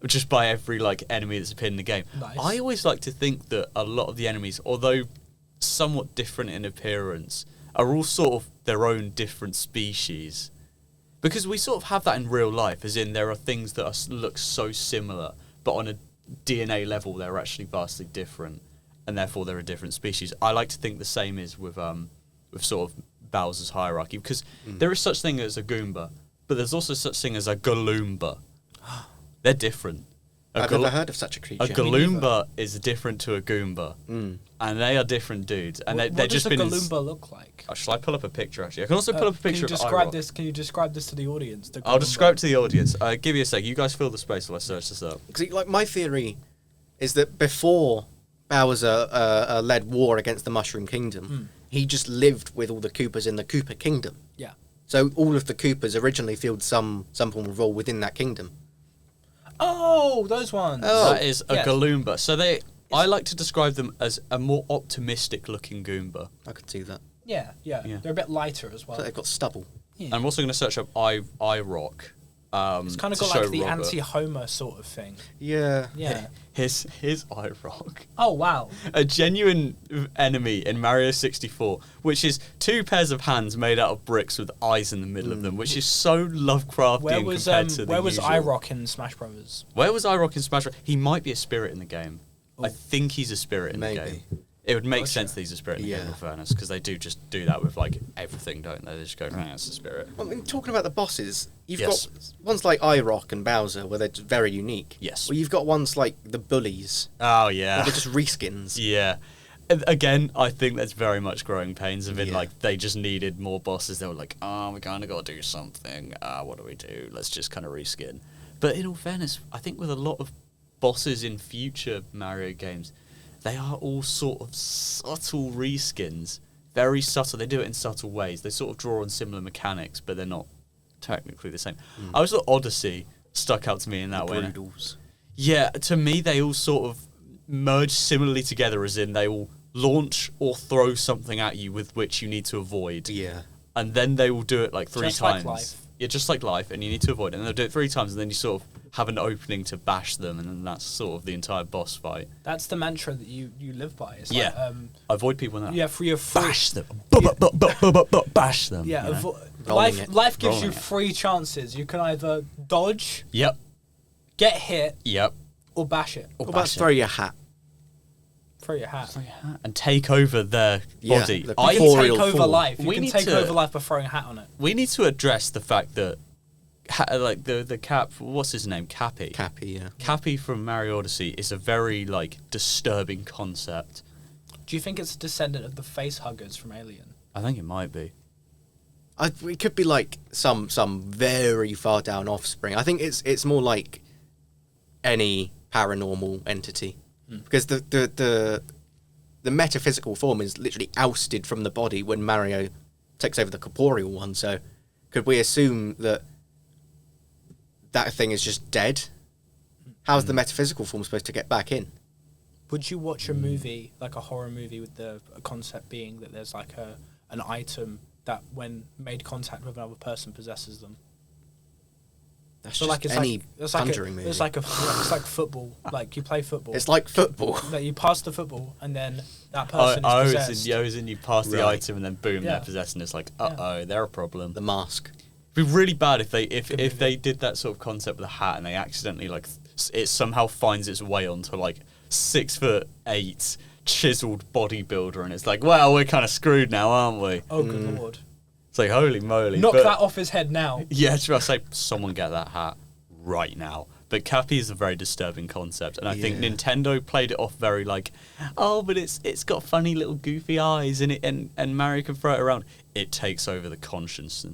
just by every enemy that's appeared in the game. Nice. I always like to think that a lot of the enemies, although somewhat different in appearance, are all sort of their own different species. Because we sort of have that in real life, as in there are things that look so similar, but on a DNA level they're actually vastly different, and therefore they're a different species. I like to think the same is with sort of Bowser's hierarchy, because there is such thing as a Goomba, but there's also such thing as a Galoomba. They're different. I've never heard of such a creature. A Galoomba is different to a Goomba, and they are different dudes. And What does a Galoomba look like? Shall I pull up a picture? Actually, I can also pull up a picture. Can you describe this to the audience? I'll describe to the audience. Give me a sec. You guys fill the space while I search this up. See, like my theory is that before Bowser led war against the Mushroom Kingdom, he just lived with all the Koopas in the Koopa Kingdom. Yeah. So all of the Koopas originally filled some form of role within that kingdom. Oh, those ones. Oh. That is a Galoomba. So I like to describe them as a more optimistic-looking Goomba. I could see that. Yeah. They're a bit lighter as well. So they've got stubble. Yeah. I'm also going to search up iRock. It's kind of got like the anti-Homer sort of thing. Yeah. Yeah. Here's iRock. Oh, wow. A genuine enemy in Mario 64, which is 2 pairs of hands made out of bricks with eyes in the middle of them, which is so Lovecraftian compared to the Where was usual. iRock in Smash Brothers? Where was iRock in Smash Bros? He might be a spirit in the game. I think he's a spirit in the game. It would make sense that he's a spirit in the game, in fairness, because they do just do that with like everything, don't they? They just go, it's a spirit. I mean, talking about the bosses, you've got ones like iRock and Bowser, where they're just very unique. Yes. Well, you've got ones like the bullies. Oh, yeah. Where they're just reskins. Yeah. Again, I think that's very much growing pains of it. Like, they just needed more bosses. They were like, we kind of got to do something. What do we do? Let's just kind of reskin. But in all fairness, I think with a lot of bosses in future Mario games, they are all sort of subtle reskins. Very subtle. They do it in subtle ways. They sort of draw on similar mechanics, but they're not technically the same. I always thought Odyssey stuck out to me in that way. Broodals. Yeah, to me, they all sort of merge similarly together, as in they will launch or throw something at you with which you need to avoid. Yeah. And then they will do it like 3 Just times. like life. Yeah, just like life, and you need to avoid it. And they'll do it 3 times, and then you sort of have an opening to bash them, and then that's sort of the entire boss fight. That's the mantra that you live by. It's Yeah. like, Avoid people now. yeah, for your free, Bash them. Bash them. yeah, you know? life gives Rolling you it. 3 chances. You can either dodge, Yep. get hit, Yep. or bash it. Or What about bash it. throw your hat? Throw your hat. And take over their Yeah, body. the You I can take Corporeal over form. life. You We can need take to- over life by throwing a hat on it. We need to address the fact that, like the Cap, what's his name, Cappy. Cappy, yeah. Cappy from Mario Odyssey is a very like disturbing concept. Do you think it's a descendant of the face huggers from Alien? I think it might be. It could be like some very far down offspring. I think it's more like any paranormal entity, because the metaphysical form is literally ousted from the body when Mario takes over the corporeal one. So, could we assume that thing is just dead? How's the metaphysical form supposed to get back in? Would you watch a movie, like a horror movie, with the concept being that there's like an item that, when made contact with another person, possesses them? That's So just like it's any like it's like conjuring movie. it's like football. Like you play football. It's like football. Like you pass the football and then that person is possessed. as in you pass the Right. item and then boom, Yeah. they're possessed, and it's like, they're a problem. The mask. It'd be really bad if they movie. if they did that sort of concept with a hat and they accidentally like it somehow finds its way onto like 6'8" chiseled bodybuilder, and it's like, well, we're kind of screwed now, aren't we? Oh good lord! It's like, holy moly! Knock But- that off his head now. Yeah, I say, someone get that hat right now. But Cappy is a very disturbing concept, and I think Yeah. Nintendo played it off very like, oh, but it's got funny little goofy eyes, and Mario can throw it around. It takes over the conscience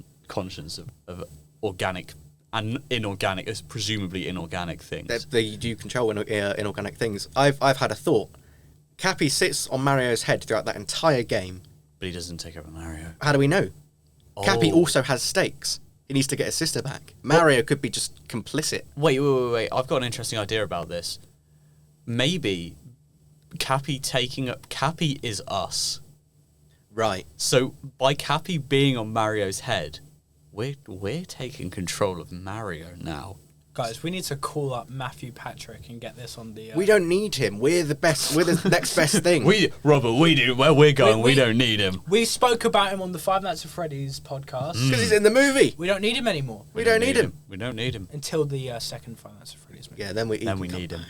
of organic and inorganic, as presumably inorganic things. They do control inorganic things. I've had a thought. Cappy sits on Mario's head throughout that entire game. But he doesn't take over Mario. How do we know? Cappy Oh. also has stakes. He needs to get his sister back. Mario could be just complicit. Wait. I've got an interesting idea about this. Maybe Cappy is us. Right. So by Cappy being on Mario's head, we're taking control of Mario now. Guys, we need to call up Matthew Patrick and get this on the... We don't need him. We're the best. We're the next best thing. Robert, we do. Where we're going, we We- don't need him. We spoke about him on the Five Nights at Freddy's podcast. Because he's in the movie. We don't need him anymore We don't need him. We don't need him. until the second Five Nights at Freddy's movie. Yeah, then we need him.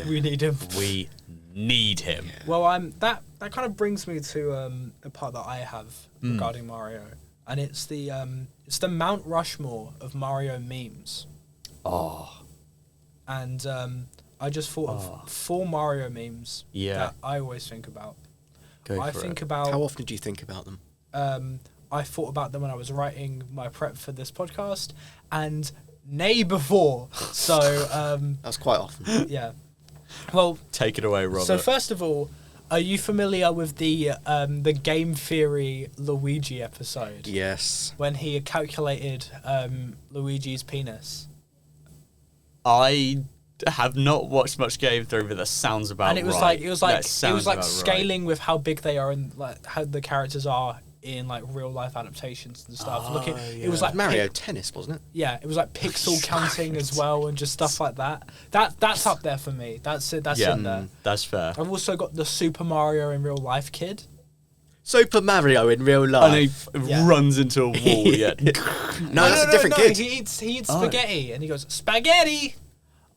We need him. We need him. Well, that kind of brings me to a part that I have regarding Mario, and it's the Mount Rushmore of Mario memes. Oh, And I just thought of 4 Mario memes that I always think about. I think about How often do you think about them? I thought about them when I was writing my prep for this podcast, and nay before. So That's quite often. yeah. Well, take it away, Robert. so first of all, are you familiar with the Game Theory Luigi episode? Yes. When he calculated Luigi's penis. I have not watched much Game Theory, but that sounds about And it was right. like it was like That sounds scaling with how big they are and like how the characters are in like real life adaptations and stuff. It was like Mario Tennis, wasn't it? yeah, it was like pixel counting as well and just stuff like that. That's up there for me. That's it. That's in there. That's fair. I've also got the Super Mario in real life kid. Super Mario in real And life. he Yeah. runs into a wall. Yeah. No, that's a different kid. He eats spaghetti and he goes spaghetti.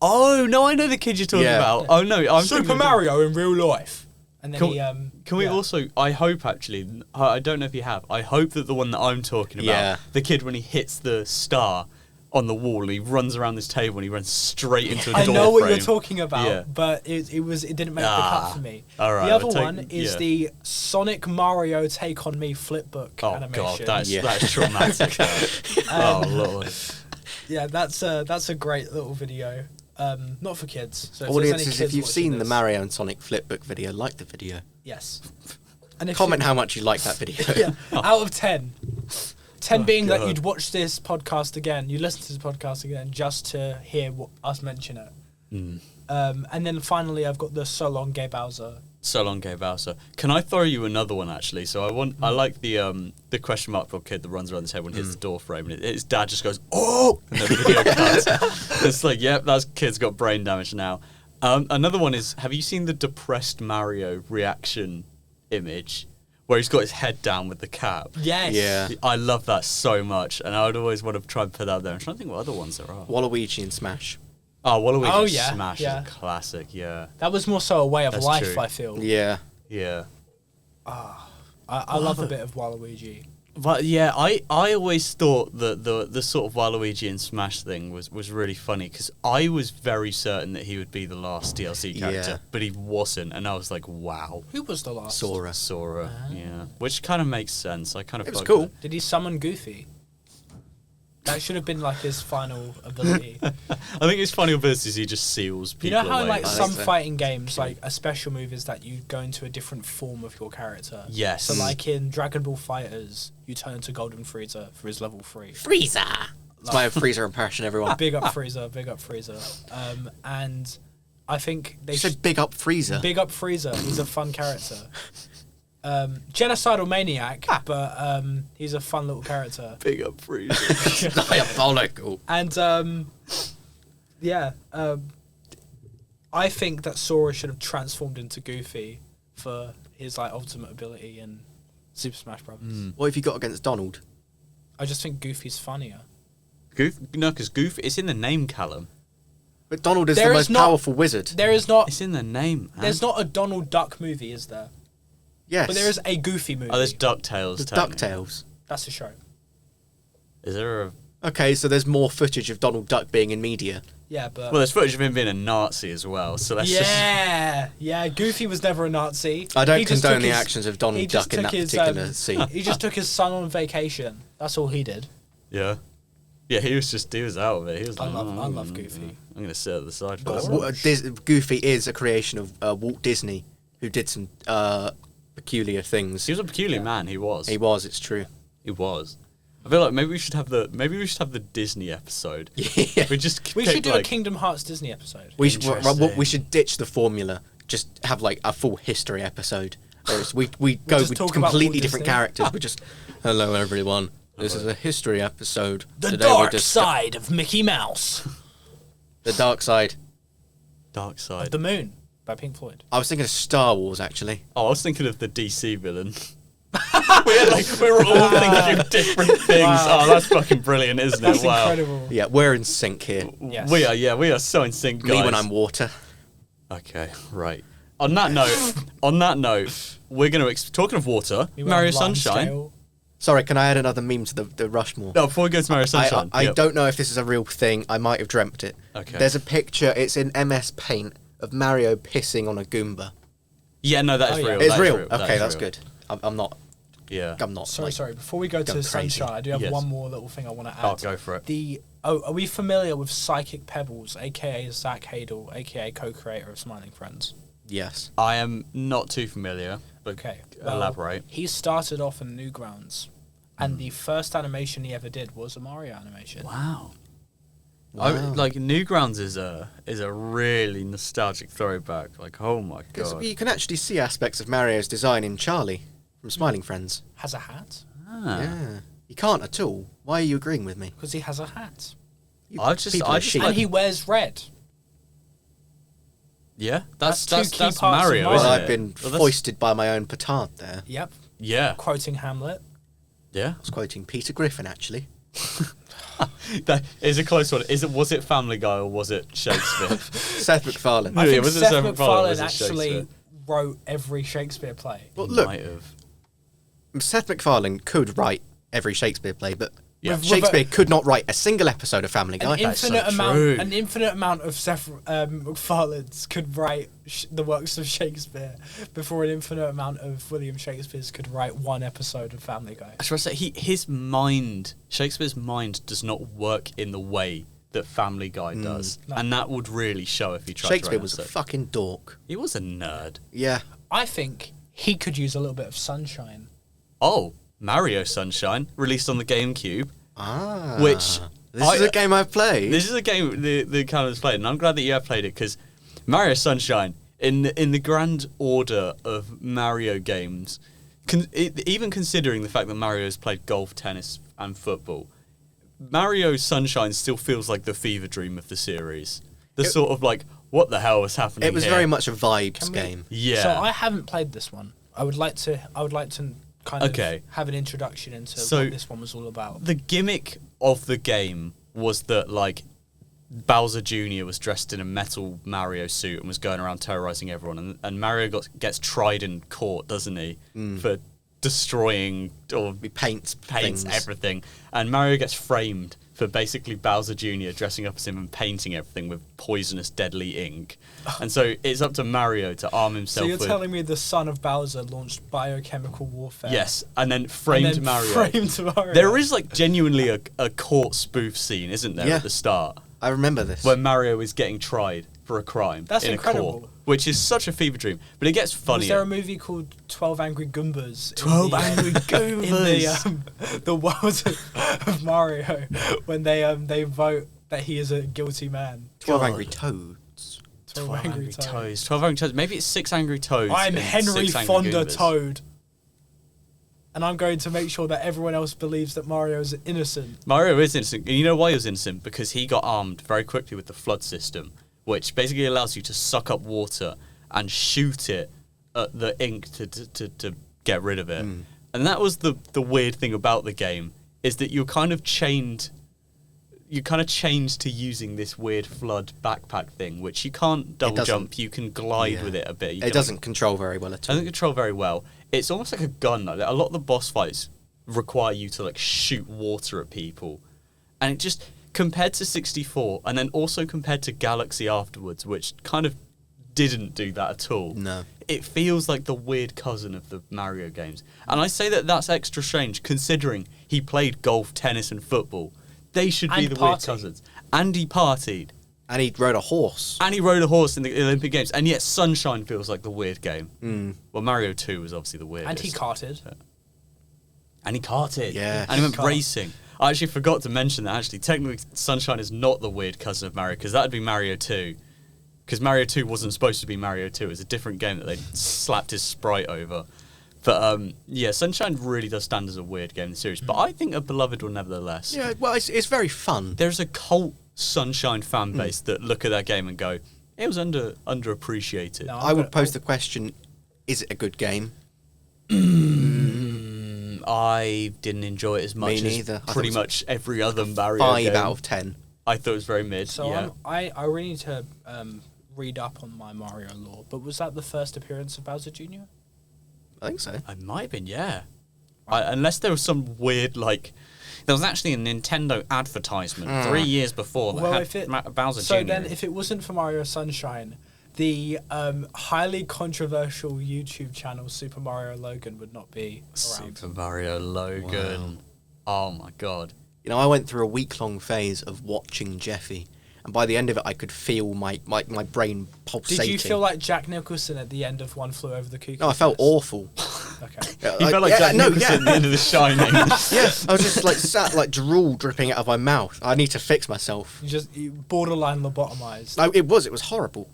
Oh no, I know the kid you're talking Yeah. about. Oh no, I'm Super thinking of- Mario in real life. And then Can we yeah. also? I hope actually. I don't know if you have. I hope that the one that I'm talking about, Yeah. the kid when he hits the star on the wall, he runs around this table and he runs straight into a door I know what frame. you're talking about, Yeah. but it didn't make the cut for me. all right, the other I'll take- one is yeah. the Sonic Mario Take on Me flipbook Oh animation. god, Yeah. that's traumatic. Oh lord. Yeah, that's a great little video. Not for kids. So if there's Audiences, any if kids you've watching seen the this- Mario and Sonic flipbook video, like the video. yes. And if Comment how much you like that video. yeah, out of 10. 10 being that God. you'd watch this podcast again, you listen to this podcast again just to hear us mention it. And then finally, I've got the So Long Gay Bowser. So long, Gay Bowser. Can I throw you another one actually? So I like the question mark for kid that runs around the table and hits the door frame, and his dad just goes, "Oh!" and the video cuts. It's like, yep, that kid's got brain damage now. Another one is, have you seen the depressed Mario reaction image where he's got his head down with the cap? Yes. Yeah. I love that so much, and I would always want to try and put that out there. I'm trying to think what other ones there are. Waluigi and Smash. Oh, Waluigi Oh, yeah, Smash yeah. is a classic, yeah. That was more so a way of That's life, true. I feel. Yeah. Yeah. I love a bit of Waluigi. But yeah, I always thought that the sort of Waluigi and Smash thing was really funny because I was very certain that he would be the last DLC character, Yeah. but he wasn't, and I was like, wow. Who was the last? Sora, yeah. Which kind of makes sense. I kind of It was fucked cool. with Did he summon Goofy? That should have been like his final ability. it. I think his funny ability is he just seals people You know how in away. like I some think so. fighting games, like a special move is that you go into a different form of your character. Yes. So like in Dragon Ball Fighters, you turn into Golden Frieza for his level 3. Frieza. It's my Freezer impression, everyone. Big up Frieza, big up Frieza. And I think they You said big up Freezer. big up Frieza. He's a fun character. Genocidal maniac, but he's a fun little character. Big up Freezer. Diabolical. And I think that Sora should have transformed into Goofy for his like ultimate ability in Super Smash Bros. What have you got against Donald? I just think Goofy's funnier. because Goof, it's in the name, Callum. But Donald is There the is most not- powerful wizard. There is not. It's in the name. Man. There's not a Donald Duck movie, is there? Yes. But there is a Goofy movie. Oh, there's DuckTales. There's technically. DuckTales. That's a show. Is there a... Okay, so there's more footage of Donald Duck being in media. Yeah, but Well, there's footage of him being a Nazi as well, so let's just... yeah. Goofy was never a Nazi. I don't He just condone took the his- actions of he Donald just Duck in took that his, particular scene. He just took his son on vacation. That's all he did. Yeah. Yeah, he was out of it. He was I like, love Goofy. I'm going to sit at the side for Go this. on. Goofy is a creation of Walt Disney, who did some peculiar things. He was a peculiar man, he was. He was, it's true. He was. I feel like maybe we should have the Disney episode. Yeah. We just We take, should do like, a Kingdom Hearts Disney episode. We should, Interesting. we should ditch the formula. Just have like a full history episode. Whereas we go just with talk about completely Walt different Disney. characters. We just, hello everyone. This is a history episode. The Today we're dark side of Mickey Mouse. The Dark Side. Dark Side. The Moon by Pink Floyd. I was thinking of Star Wars, actually. Oh, I was thinking of the DC villain. we were all thinking of different things. Wow. Oh, that's fucking brilliant, isn't That's it? Wow. incredible. Yeah, we're in sync here. Yes. We are so in sync, guys. Me when I'm water. Okay, right. On that note, we're going to talking of water, We went Mario on line Sunshine. scale. Sorry, can I add another meme to the Rushmore? No, before we go to Mario Sunshine. I yep. don't know if this is a real thing. I might have dreamt it. Okay. There's a picture, it's in MS Paint, of Mario pissing on a Goomba. Yeah, no, that is Oh, yeah. real. It's that is real. That Okay, is that's real. good. I'm not. Yeah. I'm not. Sorry. Before we go to going crazy. Sunshine, I do have Yes. one more little thing I want to add. Oh, go for it. Are we familiar with Psychic Pebbles, aka Zach Hadel, aka co-creator of Smiling Friends? Yes. I am not too familiar, but Okay, elaborate. He started off in Newgrounds, and the first animation he ever did was a Mario animation. Wow. Wow. Like Newgrounds is a really nostalgic throwback. Like, oh my Because god. you can actually see aspects of Mario's design in Charlie from Smiling Friends. Has a hat Ah. Yeah. You can't at all. Why are you agreeing with me? because he has a hat, You I just people are just sheep. and he wears red. Yeah, That's that's two key that's parts of Mario. Mario. Isn't Well, it? I've been Well, that's- foisted by my own petard there. Yep, Yeah, quoting Hamlet. yeah. I was quoting Peter Griffin, actually. That is a close one. Was it Family Guy or was it Shakespeare? Seth MacFarlane. Oh, I yeah, think was it Seth Seth MacFarlane or was MacFarlane it actually Shakespeare? wrote every Shakespeare play. Well, He look, might have. Seth MacFarlane could write every Shakespeare play, but Yeah. Shakespeare could not write a single episode of Family Guy. That's so true. An infinite amount of Seth MacFarlane's could write the works of Shakespeare before an infinite amount of William Shakespeare's could write one episode of Family Guy. I was trying to say Shakespeare's mind does not work in the way that Family Guy does, No. and that would really show if he tried. Shakespeare to write was a episode. fucking dork. He was a nerd. Yeah. I think he could use a little bit of sunshine. Oh, Mario Sunshine, released on the GameCube. Ah. Which This is a game I've played. This is a game the Callum's played, and I'm glad that you have played it because Mario Sunshine, in the grand order of Mario games, even considering the fact that Mario's played golf, tennis, and football, Mario Sunshine still feels like the fever dream of the series. The sort of like, what the hell was happening? It was here? very much a vibes Can we- game. Yeah. So I haven't played this one. I would like to kind of Okay. have an introduction into So- what this one was all about. The gimmick of the game was that like Bowser Jr. was dressed in a metal Mario suit and was going around terrorizing everyone, and Mario gets tried in court, doesn't he, for destroying or He paints things. everything, and Mario gets framed for basically Bowser Jr. dressing up as him and painting everything with poisonous, deadly ink, and so it's up to Mario to arm So himself you're with. telling me the son of Bowser launched biochemical warfare? Yes, and then And framed then Mario. framed Mario. There is like genuinely a court spoof scene, isn't there, Yeah. at the start, I remember this. where Mario is getting tried for a crime That's in a incredible. court, which is such a fever dream. But it gets funnier. Was there a movie called 12 Angry Goombas? 12 Angry Goombas. In the world of Mario, when they vote that he is a guilty man. 12 God. Angry Toads. 12 Angry Toads. 12 Angry Toads. Maybe it's 6 Angry Toads. I'm and Henry 6 Angry Fonda Goombas. Toad. And I'm going to make sure that everyone else believes that Mario is innocent. Mario is innocent. And you know why he was innocent? Because he got armed very quickly with the flood system, which basically allows you to suck up water and shoot it at the ink to get rid of it. And that was the weird thing about the game, is that you're kind of chained to using this weird flood backpack thing, which you can't double doesn't- jump. You can glide Yeah. with it a bit. You It can, doesn't control very well at all. doesn't control very well. It's almost like a gun. Like, a lot of the boss fights require you to like shoot water at people, and it just, compared to 64, and then also compared to Galaxy afterwards, which kind of didn't do that at all. No. It feels like the weird cousin of the Mario games, and I say that that's extra strange considering he played golf, tennis, and football. They should be And the weird partied. cousins. And he partied. And he rode a horse. And he rode a horse in the Olympic Games, and yet Sunshine feels like the weird game. Well, Mario 2 was obviously the weirdest. And he carted. And he karted. Yeah. And he went Kart. racing. I actually forgot to mention that, actually. Technically, Sunshine is not the weird cousin of Mario, because that would be Mario 2. Because Mario 2 wasn't supposed to be Mario 2. It was a different game that they slapped his sprite over. But, yeah, Sunshine really does stand as a weird game in the series. But I think a beloved one nevertheless. Yeah, well, it's very fun. There's a cult Sunshine fan base that look at that game and go, it was underappreciated. No, I would pose the question: is it a good game? I didn't enjoy it as much as neither. I thought pretty it was much every other Mario 5 game. out of 10. I thought it was very mid. So yeah. I really need to read up on my Mario lore. But was that the first appearance of Bowser Jr.? I think so. I might have been, yeah. Unless there was some weird, like... There was actually a Nintendo advertisement 3 years before that had Bowser Jr. So then, if it wasn't for Mario Sunshine, the highly controversial YouTube channel Super Mario Logan would not be around. Super Mario Logan. Wow. Oh my god. You know, I went through a week-long phase of watching Jeffy, and by the end of it, I could feel my brain pulsating. Did you feel like Jack Nicholson at the end of One Flew Over the Cuckoo's No, I felt Nest? awful. Okay. You felt like Jack Nicholson at the end of The Shining. Yeah, I was just like sat like drool dripping out of my mouth. I need to fix myself. You borderline lobotomized. No, it was horrible.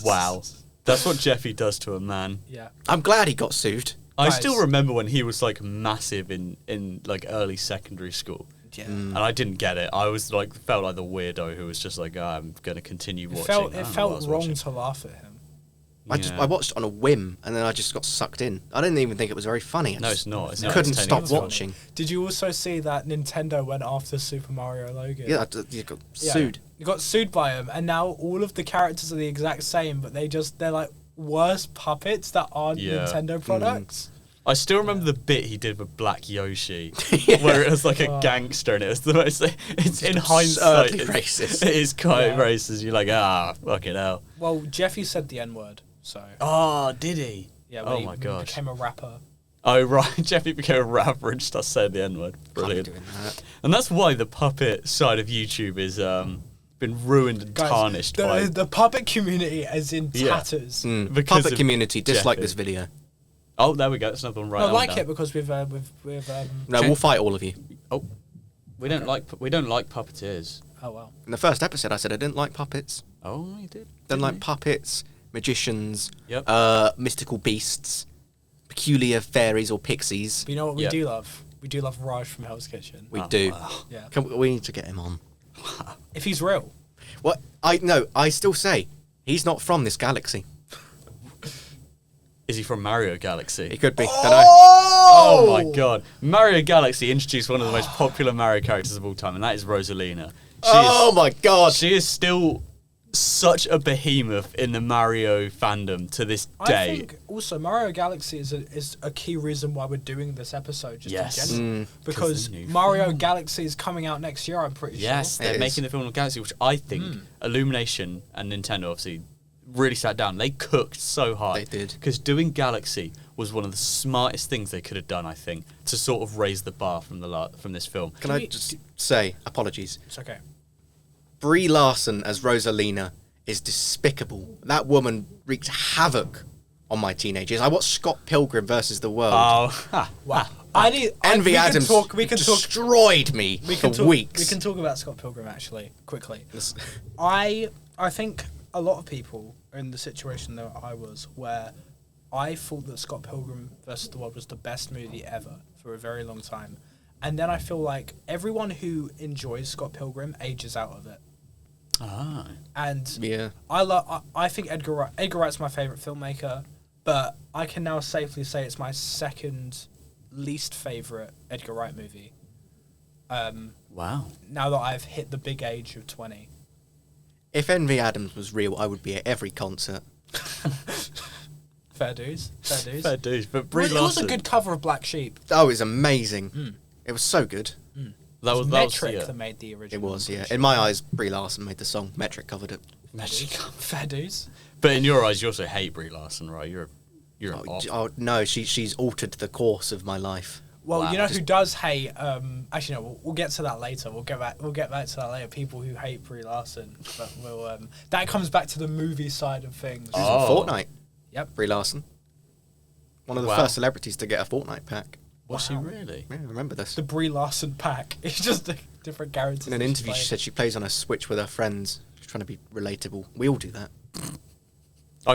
Wow. That's what Jeffy does to a man. Yeah. I'm glad he got sued. I Guys. still remember when he was like massive in like early secondary school. Yeah. And I didn't get it. I was like felt like the weirdo who was just like, I'm gonna continue watching. It felt, I don't know what I felt was wrong watching. to laugh at him. I watched on a whim, and then I just got sucked in. I didn't even think it was very funny. I No, just it's not. It's not couldn't entertaining stop at all. watching. Did you also see that Nintendo went after Super Mario Logan? Yeah, you got sued. You got sued by him, and now all of the characters are the exact same, but they're like worse puppets that aren't Yeah. Nintendo products. I still remember the bit he did with Black Yoshi, where it was like a gangster, and it was the most. It's in hindsight, Absurdly racist. It is quite racist. You're like, fucking hell. Well, Jeffy said the N word, so Oh, did he? yeah. Oh When my he gosh. became a rapper. Oh right, Jeffy became a rapper and just saying the N word. Can't be Brilliant. doing that. And that's why the puppet side of YouTube is been ruined and Guys, tarnished by the puppet community is in Yeah. tatters. because Puppet of community dislike Jeffy. this video. Oh, there we go. That's another one right. I on like down. it because we've No, we'll fight all of you. Oh, we don't like puppeteers. oh well. In the first episode, I said I didn't like puppets. Oh, you did. Don't like puppets, magicians, Yep. mystical beasts, peculiar fairies or pixies. But you know what we Yep. do love? We do love Raj from Hell's Kitchen. We do. Yeah. We need to get him on. If he's real. What? I still say he's not from this galaxy. Is he from Mario Galaxy? He could be. Don't know. Oh my god. Mario Galaxy introduced one of the most popular Mario characters of all time, and that is Rosalina. Oh my god. She is still such a behemoth in the Mario fandom to this day. I think also Mario Galaxy is a key reason why we're doing this episode just Yes. in general. Because the new Mario Galaxy is coming out next year, I'm pretty Yes, sure. they're It making is. the film of Galaxy, which I think Illumination and Nintendo obviously really sat down. They cooked so hard. They did. Because doing Galaxy was one of the smartest things they could have done, I think, to sort of raise the bar from this film. Can I just say apologies? It's okay. Brie Larson as Rosalina is despicable. That woman wreaked havoc on my teenagers. I watched Scott Pilgrim versus the World. Oh, Wow. Envy we Adams Can talk, we can talk. destroyed me We for can talk. weeks. We can talk about Scott Pilgrim actually quickly. This- I think a lot of people are in the situation that I was, where I thought that Scott Pilgrim vs. the World was the best movie ever for a very long time, and then I feel like everyone who enjoys Scott Pilgrim ages out of it. And Yeah. I think Edgar Wright's my favorite filmmaker, but I can now safely say it's my second least favorite Edgar Wright movie. wow. Now that I've hit the big age of 20. If Envy Adams was real, I would be at every concert. Fair dues. Fair dues. Fair dues. But Brie It was a Larson, good cover of Black Sheep. Oh, it was amazing. It was so good. that was Metric yeah. that made the It original. was, yeah. In my eyes, Brie Larson made the song. Metric covered it. Fair dues. But in your eyes, you also hate Brie Larson, right? You're an Oh, op. oh, no, she's altered the course of my life. Well, Wow. you know who does hate? Actually, no. We'll get to that later. We'll get back to that later. People who hate Brie Larson, but we'll. That comes back to the movie side of things. She was in Fortnite. Yep. Brie Larson. One of the Wow. first celebrities to get a Fortnite pack. Was she really? Yeah, I remember this. The Brie Larson pack. It's just a different character. In an interview, she said she plays on a Switch with her friends. She's trying to be relatable. We all do that. I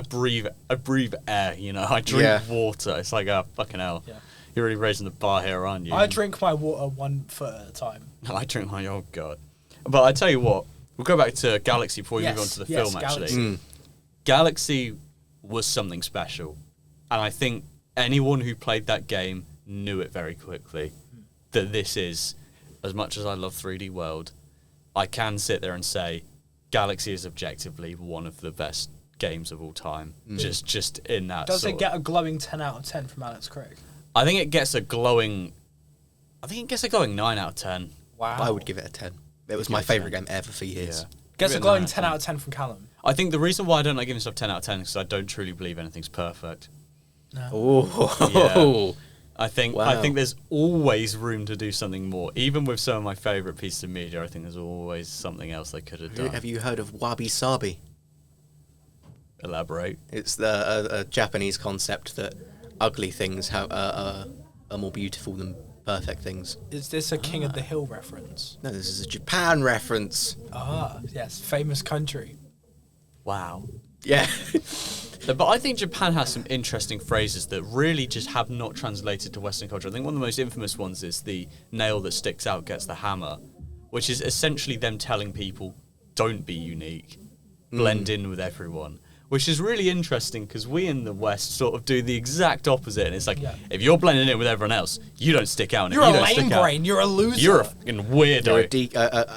breathe air, you know. I drink Yeah. water. It's like, fucking hell. Yeah. You're really raising the bar here, aren't you? I drink my water 1 foot at a time. I drink my, oh god. But I tell you what, we'll go back to Galaxy before we Yes, move on to the yes, film, actually. Galaxy. Galaxy was something special. And I think anyone who played that game knew it very quickly. That this is, as much as I love 3D World, I can sit there and say Galaxy is objectively one of the best games of all time. Just in that Does sort it get a glowing 10 out of 10 from Alex Craig? I think it gets a glowing 9 out of 10. Wow. I would give it a 10. It was my give it a favourite 10. game ever for years. Yeah. Gets Give a it glowing 9 10 out of 10 from Callum. I think the reason why I don't like giving stuff 10 out of 10 is because I don't truly believe anything's perfect. Oh, I think there's always room to do something more. Even with some of my favourite pieces of media, I think there's always something else they could have done. Have you heard of wabi sabi? Elaborate. It's a Japanese concept that ugly things are more beautiful than perfect things. Is this a King of the Hill reference? No, this is a Japan reference. Ah, yes, famous country. Wow. Yeah. But I think Japan has some interesting phrases that really just have not translated to Western culture. I think one of the most infamous ones is the nail that sticks out gets the hammer, which is essentially them telling people, don't be unique, blend in with everyone. Which is really interesting because we in the West sort of do the exact opposite. And it's like, if you're blending in with everyone else, you don't stick out. You're a lame brain. You're a loser. You're a fucking weirdo. You're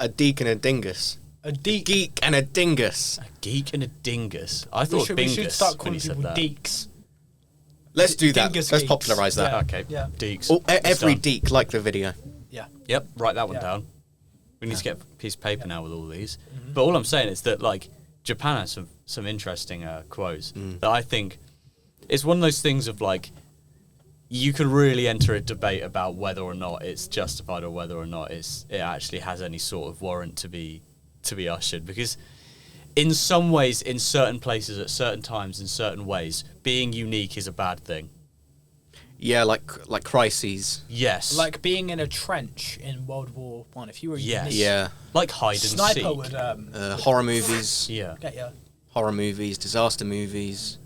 a deek and a dingus. A deek. Geek and a dingus. A geek and a dingus. I thought We dingus should start when calling you said people that. deeks. Let's do that. Dingus Let's geeks. popularise that. Yeah. Okay, Yeah. deeks. Oh, every It's done. deek like the video. Yeah. Yep, write that one Yeah. down. We need to get a piece of paper now with all these. But all I'm saying is that, like, Japan has some interesting quotes that I think it's one of those things of, like, you can really enter a debate about whether or not it's justified or whether or not it actually has any sort of warrant to be ushered. Because in some ways, in certain places, at certain times, in certain ways, being unique is a bad thing. Yeah, like crises. Yes. Like being in a trench in World War One. If you were Yes. unique, Yeah. like hide and sniper seek. would Horror movies. Yeah. get you. Horror movies, disaster movies.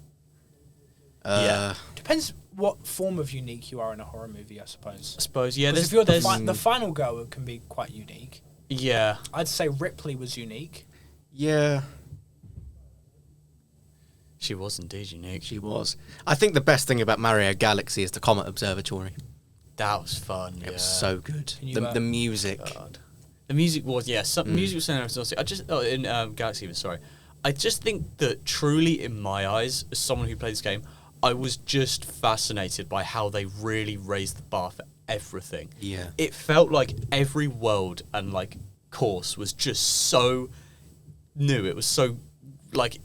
Yeah. Depends what form of unique you are in a horror movie, I suppose. I suppose, yeah. 'Cause if you're the final girl, it can be quite unique. Yeah. I'd say Ripley was unique. Yeah, She was indeed unique. she was. I think the best thing about Mario Galaxy is the Comet Observatory. That was fun. It was so good. Can you, The music. God. The music was, some music was fantastic. I just, in Galaxy even, sorry. I just think that truly, in my eyes, as someone who played this game, I was just fascinated by how they really raised the bar for everything. Yeah. It felt like every world and, like, course was just so new. It was so, like,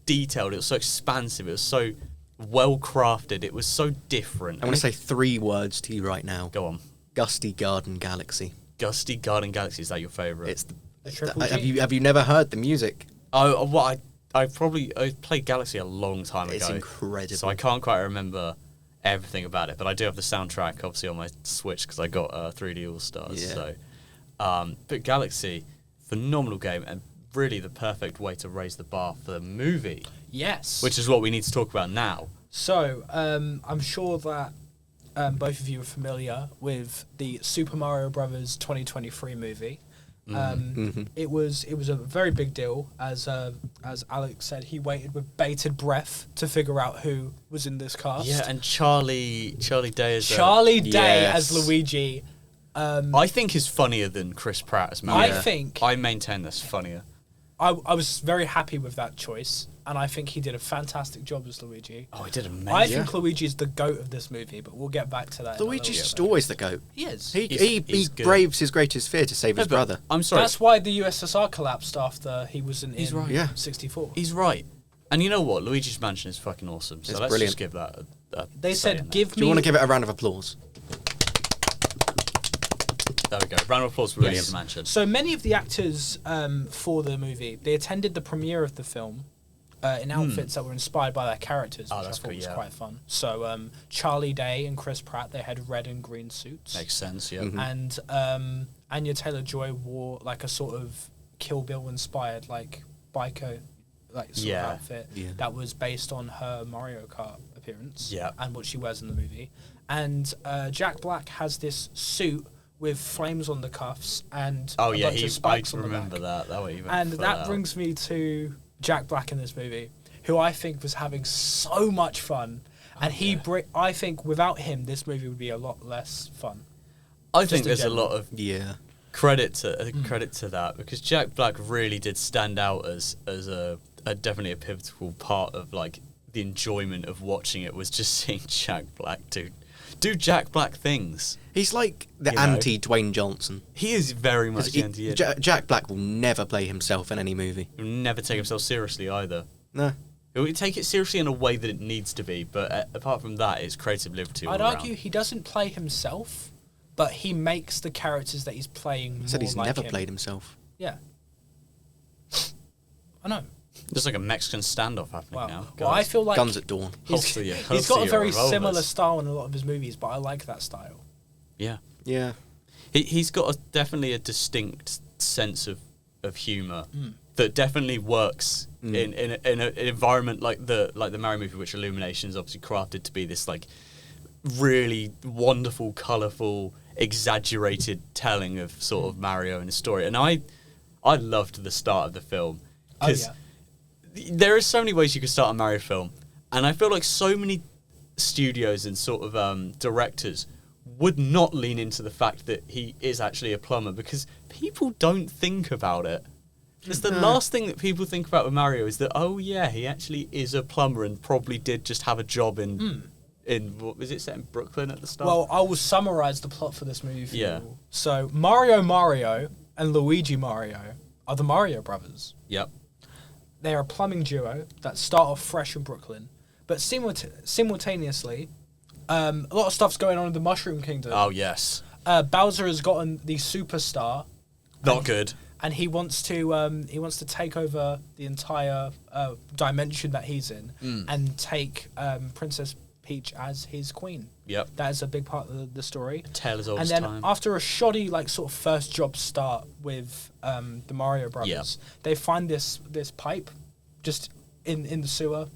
detailed. It was so expansive. It was so well crafted. It was so different. I'm going to say 3 words to you right now. Go on. Gusty Garden Galaxy. Gusty Garden Galaxy, is that your favourite? It's The Triple have G. you never heard the music? Oh, well, I played Galaxy a long time ago. It's incredible. So I can't quite remember everything about it, but I do have the soundtrack obviously on my Switch because I got 3D All Stars. Yeah. So, but Galaxy, phenomenal game and really the perfect way to raise the bar for the movie, Yes. which is what we need to talk about now. So, I'm sure that both of you are familiar with the Super Mario Brothers 2023 movie. It was a very big deal, as Alex said. He waited with bated breath to figure out who was in this cast. Yeah, and Charlie Day is Charlie Day Yes. as Luigi. I think is funnier than Chris Pratt as Mario. I think I maintain that's funnier. I was very happy with that choice, and I think he did a fantastic job as Luigi. Oh, he did amazing. I think Luigi is the GOAT of this movie, but we'll get back to that. in a Luigi's little just bit. always the goat. He is. He He's good. braves his greatest fear to save his No, but brother. I'm sorry. That's why the USSR collapsed after he was in He's right. Yeah. 64. He's right. And you know what? Luigi's Mansion is fucking awesome. So It's let's brilliant. just give that a They say in said, there. give Do you me... want to give it a round of applause? There we go. Round of applause for Luigi's Yes. Mansion. So many of the actors for the movie, they attended the premiere of the film in outfits that were inspired by their characters, which I that's thought good, was yeah. quite fun. So Charlie Day and Chris Pratt, they had red and green suits. Makes sense, yeah. And Anya Taylor-Joy wore like a sort of Kill Bill inspired like biker like sort Yeah. of outfit Yeah. that was based on her Mario Kart appearance Yeah. and what she wears in the movie. And Jack Black has this suit with flames on the cuffs and Oh a yeah, bunch I of spikes on the remember back. that. That even And put that out. brings me to Jack Black in this movie, who I think was having so much fun. And I think without him, this movie would be a lot less fun. I think in there's a general. lot of Yeah. credit to that, because Jack Black really did stand out as a definitely a pivotal part of like the enjoyment of watching it, was just seeing Jack Black do Jack Black things. He's like the You know? anti-Dwayne Johnson. He is very much the anti. Jack Black will never play himself in any movie. He'll never take himself seriously either. No. He'll take it seriously in a way that it needs to be, but apart from that, it's creative liberty. I'd all argue around. he doesn't play himself, but he makes the characters that he's playing more I said he's like never him. played himself. Yeah. I know. There's like a Mexican standoff happening Wow. now. Well, I Guys. feel like Guns at dawn. Holster your- he's holster got a your very revolvers. similar style in a lot of his movies, but I like that style. Yeah. Yeah. He's got definitely a distinct sense of humour that definitely works in an environment like the Mario movie, which Illumination is obviously crafted to be this like really wonderful, colourful, exaggerated telling of sort of Mario and his story. And I loved the start of the film, because there are so many ways you could start a Mario film, and I feel like so many studios and sort of directors would not lean into the fact that he is actually a plumber, because people don't think about it. It's the last thing that people think about with Mario is that, oh yeah, he actually is a plumber and probably did just have a job in what was it, set in Brooklyn at the start? Well, I will summarise the plot for this movie for Yeah. you. So, Mario and Luigi Mario are the Mario brothers. Yep. They're a plumbing duo that start off fresh in Brooklyn, but simultaneously, a lot of stuff's going on in the Mushroom Kingdom. Oh yes. Bowser has gotten the superstar, Not good. and he wants to take over the entire dimension that he's in and take Princess Peach as his queen. Yep. That is a big part of the story. Tale as old And as then time. after a shoddy like sort of first job start with the Mario brothers, they find this pipe just in the sewer,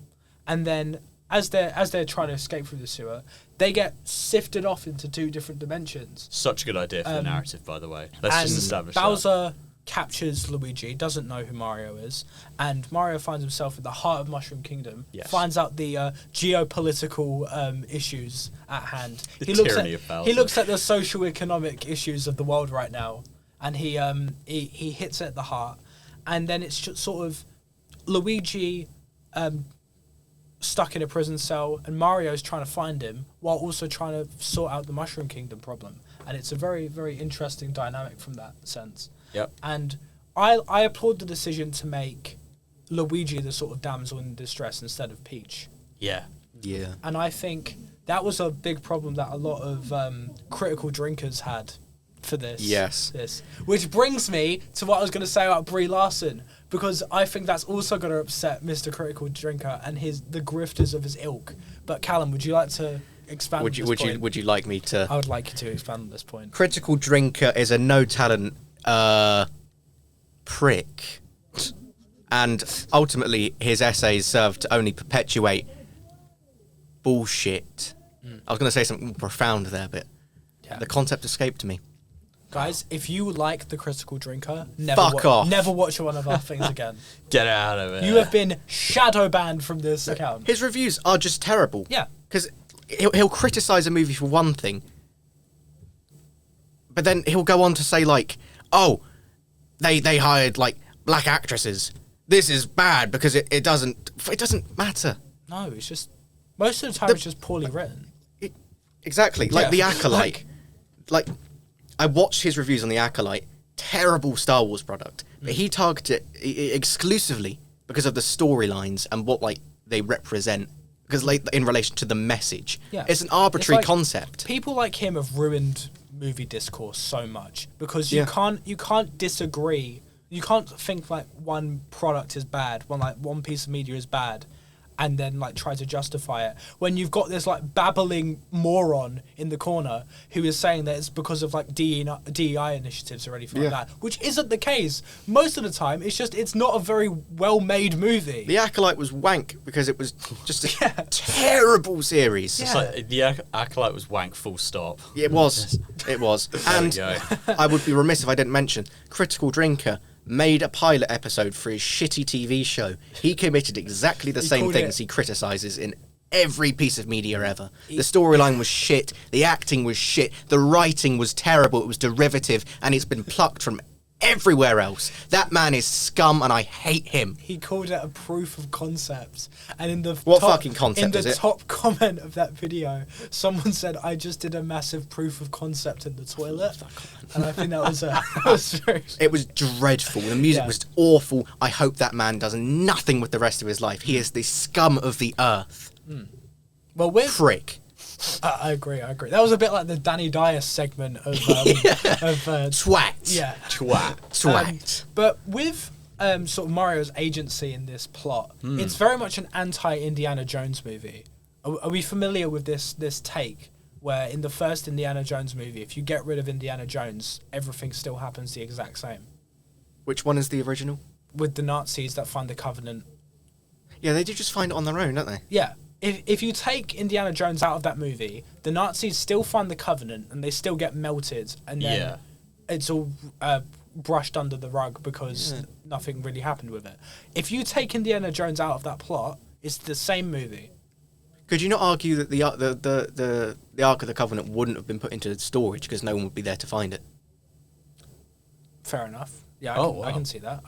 and then as they're trying to escape through the sewer, they get sifted off into two different dimensions. Such a good idea for the narrative, by the way. Let's And just establish that. Bowser captures Luigi, doesn't know who Mario is, and Mario finds himself in the heart of Mushroom Kingdom, Yes. finds out the geopolitical issues at hand. The tyranny of Bowser. He looks at the socio-economic issues of the world right now, and he hits it at the heart. And then it's just sort of Luigi stuck in a prison cell, and Mario's trying to find him while also trying to sort out the Mushroom Kingdom problem. And it's a very, very interesting dynamic from that sense. Yep. And I applaud the decision to make Luigi the sort of damsel in distress instead of Peach. Yeah. Yeah. And I think that was a big problem that a lot of critical drinkers had for this. Yes. Which brings me to what I was going to say about Brie Larson, because I think that's also going to upset Mr. Critical Drinker and the grifters of his ilk. But Callum, would you like to expand on this point? Would you like me to? I would like you to expand on this point. Critical Drinker is a no talent prick, and ultimately his essays serve to only perpetuate bullshit. I was going to say something profound there, but Yeah. the concept escaped me. Guys, if you like The Critical Drinker, Fuck off. never watch one of our things again. Get out of it. You have been shadow banned from this account. His reviews are just terrible. Yeah. Because he'll criticise a movie for one thing, but then he'll go on to say, like, oh, they hired, like, black actresses. This is bad because it doesn't matter. No, it's just... Most of the time, it's just poorly written. Exactly. Like, Yeah, The Acolyte. Like, I watched his reviews on The Acolyte. Terrible Star Wars product. But he targeted it exclusively because of the storylines and what, like, they represent. Because, like, in relation to the message. Yeah. It's an arbitrary It's like- concept. People like him have ruined movie discourse so much because you Yeah. can't disagree. You can't think like one product is bad, one piece of media is bad, and then like try to justify it when you've got this like babbling moron in the corner who is saying that it's because of like DEI initiatives or anything like that, which isn't the case. Most of the time, it's not a very well-made movie. The Acolyte was wank because it was just a terrible series. It's like the Acolyte was wank, full stop. It was. It was. And I would be remiss if I didn't mention Critical Drinker made a pilot episode for his shitty TV show. He committed exactly the same things he criticises in every piece of media ever. The storyline was shit, the acting was shit, the writing was terrible, it was derivative, and it's been plucked from everywhere else. That man is scum and I hate him. He called it a proof of concept. And in the fucking concept in the is it? top comment of that video, someone said, "I just did a massive proof of concept in the toilet." And I think that was very... It was dreadful. The music was awful. I hope that man does nothing with the rest of his life. He is the scum of the earth. Well, with Prick. I agree. That was a bit like the Danny Dyer segment of Twat. Yeah. Twat. But with sort of Mario's agency in this plot, it's very much an anti-Indiana Jones movie. Are we familiar with this take where in the first Indiana Jones movie, if you get rid of Indiana Jones, everything still happens the exact same? Which one is the original? With the Nazis that find the Covenant. Yeah, they do just find it on their own, don't they? Yeah. If you take Indiana Jones out of that movie, the Nazis still find the Covenant and they still get melted, and then it's all brushed under the rug because nothing really happened with it. If you take Indiana Jones out of that plot, it's the same movie. Could you not argue that the Ark of the Covenant wouldn't have been put into storage because no one would be there to find it? Fair enough. Yeah, I can see that.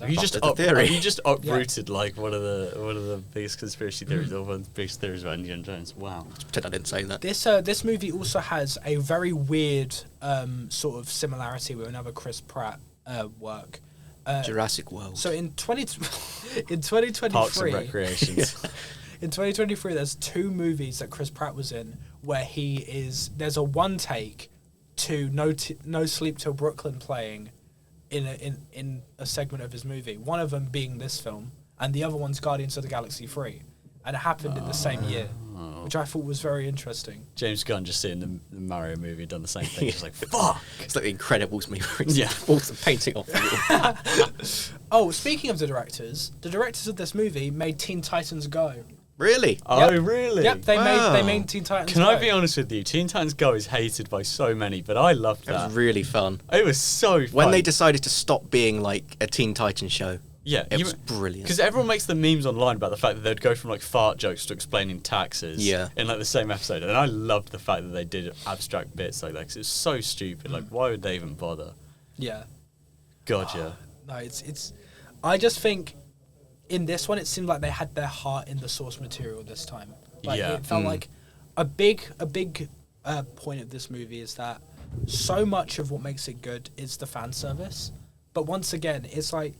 You just theory. You just uprooted like one of the biggest conspiracy theories, or one of the biggest theories about Indiana Jones. Wow. Just pretend I didn't say that. This movie also has a very weird sort of similarity with another Chris Pratt work. Jurassic World. So in 2023, Parks and Recreations. In 2023, there's 2 movies that Chris Pratt was in where there's a one take to No Sleep Till Brooklyn playing in a segment of his movie. One of them being this film, and the other one's Guardians of the Galaxy 3. And it happened in the same year, which I thought was very interesting. James Gunn just seeing the Mario movie done the same thing. Just like, fuck! It's like the Incredibles movie where it's balls of painting off the wall. Oh, speaking of the directors of this movie made Teen Titans Go. Really? Oh, really? Yep, they made Teen Titans Can Go. I be honest with you? Teen Titans Go is hated by so many, but I loved that. It was really fun. It was so fun. When they decided to stop being like a Teen Titans show. Yeah, it was brilliant. Because everyone makes the memes online about the fact that they'd go from like fart jokes to explaining taxes in like the same episode, and I loved the fact that they did abstract bits like that because it was so stupid. Like, why would they even bother? Yeah. God, yeah. No, it's. I just think in this one it seemed like they had their heart in the source material this time. Like, it felt like a big point of this movie is that so much of what makes it good is the fan service, but once again, it's like.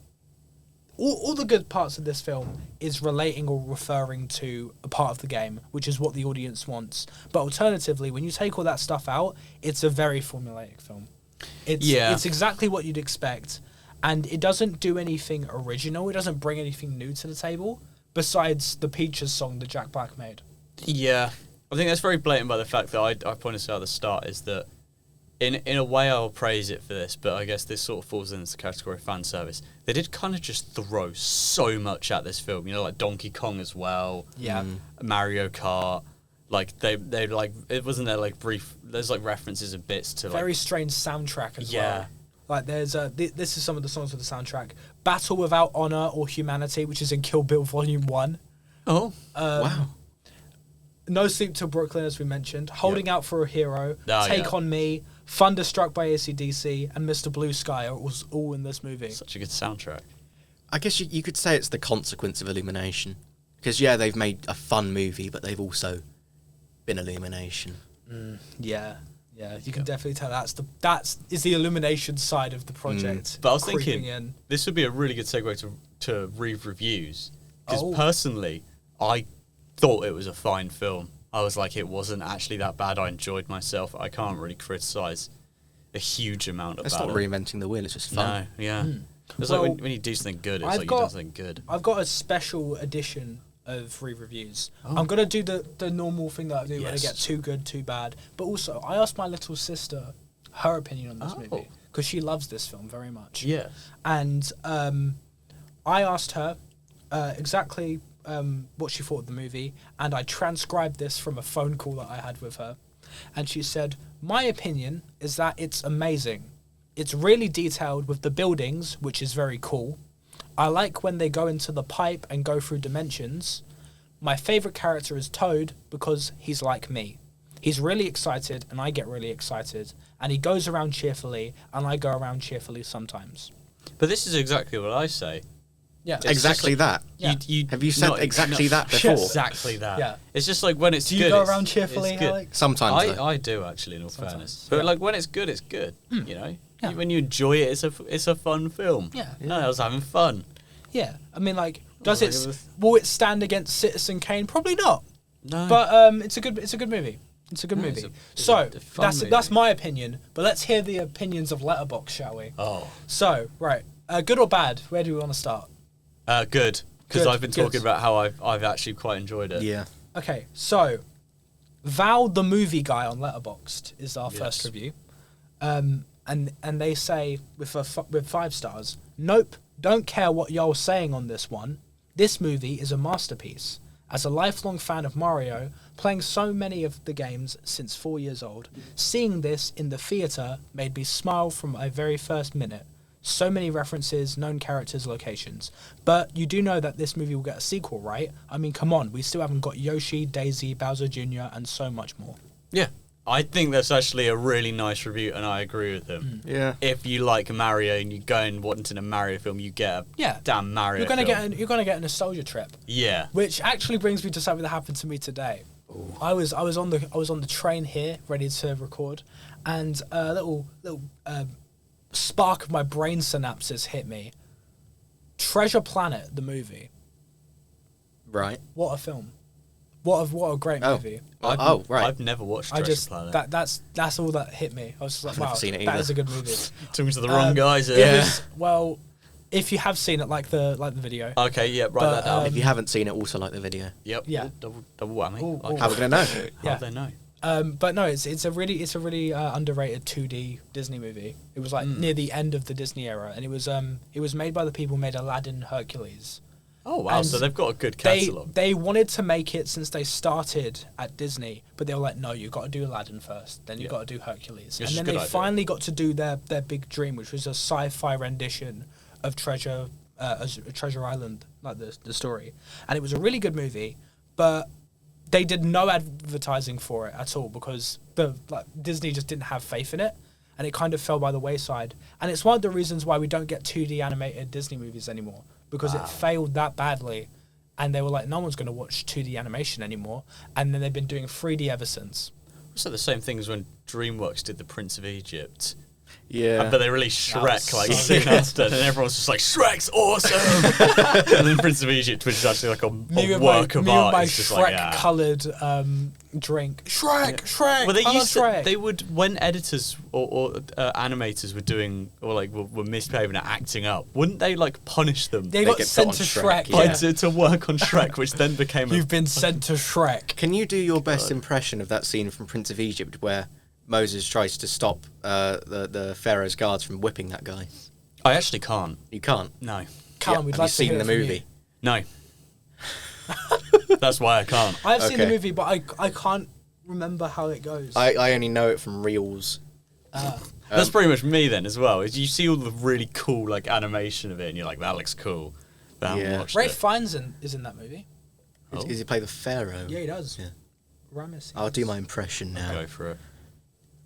All the good parts of this film is relating or referring to a part of the game, which is what the audience wants. But alternatively, when you take all that stuff out, it's a very formulaic film. It's exactly what you'd expect, and it doesn't do anything original. It doesn't bring anything new to the table, besides the Peaches song that Jack Black made. Yeah. I think that's very blatant by the fact that I pointed out at the start is that in a way I'll praise it for this, but I guess this sort of falls into the category of fan service. They did kind of just throw so much at this film, you know, like Donkey Kong as well. Yeah. Mario Kart. Like they like it wasn't there like brief. There's like references and bits to like very strange soundtrack as well. Like there's this is some of the songs of the soundtrack: "Battle Without Honor" or "Humanity," which is in Kill Bill Volume 1. Oh, wow. No Sleep Till Brooklyn, as we mentioned. Holding Out for a Hero. Oh, Take on Me. Thunderstruck by AC/DC and Mr. Blue Sky was all in this movie. Such a good soundtrack. I guess you could say it's the consequence of Illumination. Because, they've made a fun movie, but they've also been Illumination. Yeah, you can definitely tell that is the Illumination side of the project. But I was thinking, this would be a really good segue to read reviews. Because personally, I thought it was a fine film. I was like, it wasn't actually that bad. I enjoyed myself. I can't really criticise a huge amount about it. It's not reinventing the wheel, it's just fun. No, yeah. It's like when you do something good, it's like you do something good. I've got a special edition of re-reviews. I'm gonna do the normal thing that I do when I get too good, too bad. But also, I asked my little sister her opinion on this movie because she loves this film very much. Yeah. And I asked her exactly what she thought of the movie, and I transcribed this from a phone call that I had with her. And she said, "My opinion is that it's amazing. It's really detailed with the buildings, which is very cool. I like when they go into the pipe and go through dimensions. My favourite character is Toad because he's like me. He's really excited and I get really excited. And he goes around cheerfully and I go around cheerfully sometimes." But this is exactly what I say. Yeah. Exactly that. Yeah. Have you said exactly that before? Exactly that. Yeah. It's just like when it's Do good. you go it's- around cheerfully, it's good. Alex? Sometimes. though. I do actually, in all fairness. But yeah. like when it's good, it's good. You know, Yeah. when you enjoy it, it's a fun film. Yeah. No, I was having fun. Yeah. I mean, like, does like it? it was- Will it stand against Citizen Kane? Probably not. No, But it's a good movie. It's a good No, movie. it's So a fun that's movie. my opinion. But let's hear the opinions of Letterboxd, shall we? oh, So right, good or bad? Where do we want to start? good because Good, I've been good. talking about how I've actually quite enjoyed it. Yeah. Okay, so Val the movie guy on Letterboxd is our Yes. first review, and they say with 5 stars. Nope, don't care what y'all saying on this one. This movie is a masterpiece. As a lifelong fan of Mario, playing so many of the games since 4 years old, seeing this in the theatre made me smile from my very first minute. So many references, known characters, locations. But you do know that this movie will get a sequel, right? I mean, come on, we still haven't got Yoshi, Daisy, Bowser Jr., and so much more. Yeah. I think that's actually a really nice review, and I agree with them. Yeah. If you like Mario and you go and wanting a Mario film, you get a Yeah. damn Mario You're gonna film. you're gonna get a nostalgia trip, Yeah. which actually brings me to something that happened to me today. I was on the train here, ready to record, and a little spark of my brain synapses hit me. Treasure Planet, the movie. Right. What a film! What a great Oh. movie. Right. I've never watched I Treasure just Planet. that's all that hit me. I was just like, I've never wow, seen it that either. is a good movie. Talking to the wrong guys. It here. was- well, if you have seen it, like the video. Okay, yeah, write But, that down. If you haven't seen it, also like the video. Yep. yeah. Double whammy. Ooh, Like, ooh. How are we gonna know? How Yeah. do they know? But no, it's a really underrated 2D Disney movie. It was like near the end of the Disney era, and it was made by the people who made Aladdin, Hercules. Oh wow, And so they've got a good They catalogue. they wanted to make it since they started at Disney, but they were like, no, you got to do Aladdin first, then you Yeah. got to do Hercules, Which is and a then good they idea. finally got to do their big dream, which was a sci-fi rendition of Treasure Island, like the story, and it was a really good movie, but they did no advertising for it at all because Disney just didn't have faith in it, and it kind of fell by the wayside. And it's one of the reasons why we don't get 2D animated Disney movies anymore, because it failed that badly, and they were like, no one's going to watch 2D animation anymore, and then they've been doing 3D ever since. So the same thing as when DreamWorks did the Prince of Egypt. Yeah. But they released That was Shrek like so soon good. after, and everyone's just like, Shrek's awesome! And then Prince of Egypt, which is actually like a work of art, my is just like, yeah. Shrek-coloured drink. Shrek! Well, they I love used to, Shrek. they would, when editors or animators were doing, or like were misbehaving and acting up, wouldn't they like punish them They got get sent put to on Shrek. Shrek, by yeah. to work on Shrek, which then became You've been sent to Shrek. Can you do your best impression of that scene from Prince of Egypt where Moses tries to stop the Pharaoh's guards from whipping that guy? I actually can't. You can't. No. Callum, Yeah, we'd have like you to seen hear the it from you. movie? No. That's why I can't. I've seen the Okay. movie, but I can't remember how it goes. I only know it from reels. That's pretty much me then as well. Is you see all the really cool like animation of it, and you're like, that looks cool. But I haven't Yeah. watched Ray it. Fiennes is in that movie. Oh. Is he play the Pharaoh? Yeah, he does. Yeah. Ramesses. I'll do my impression now. Go for it.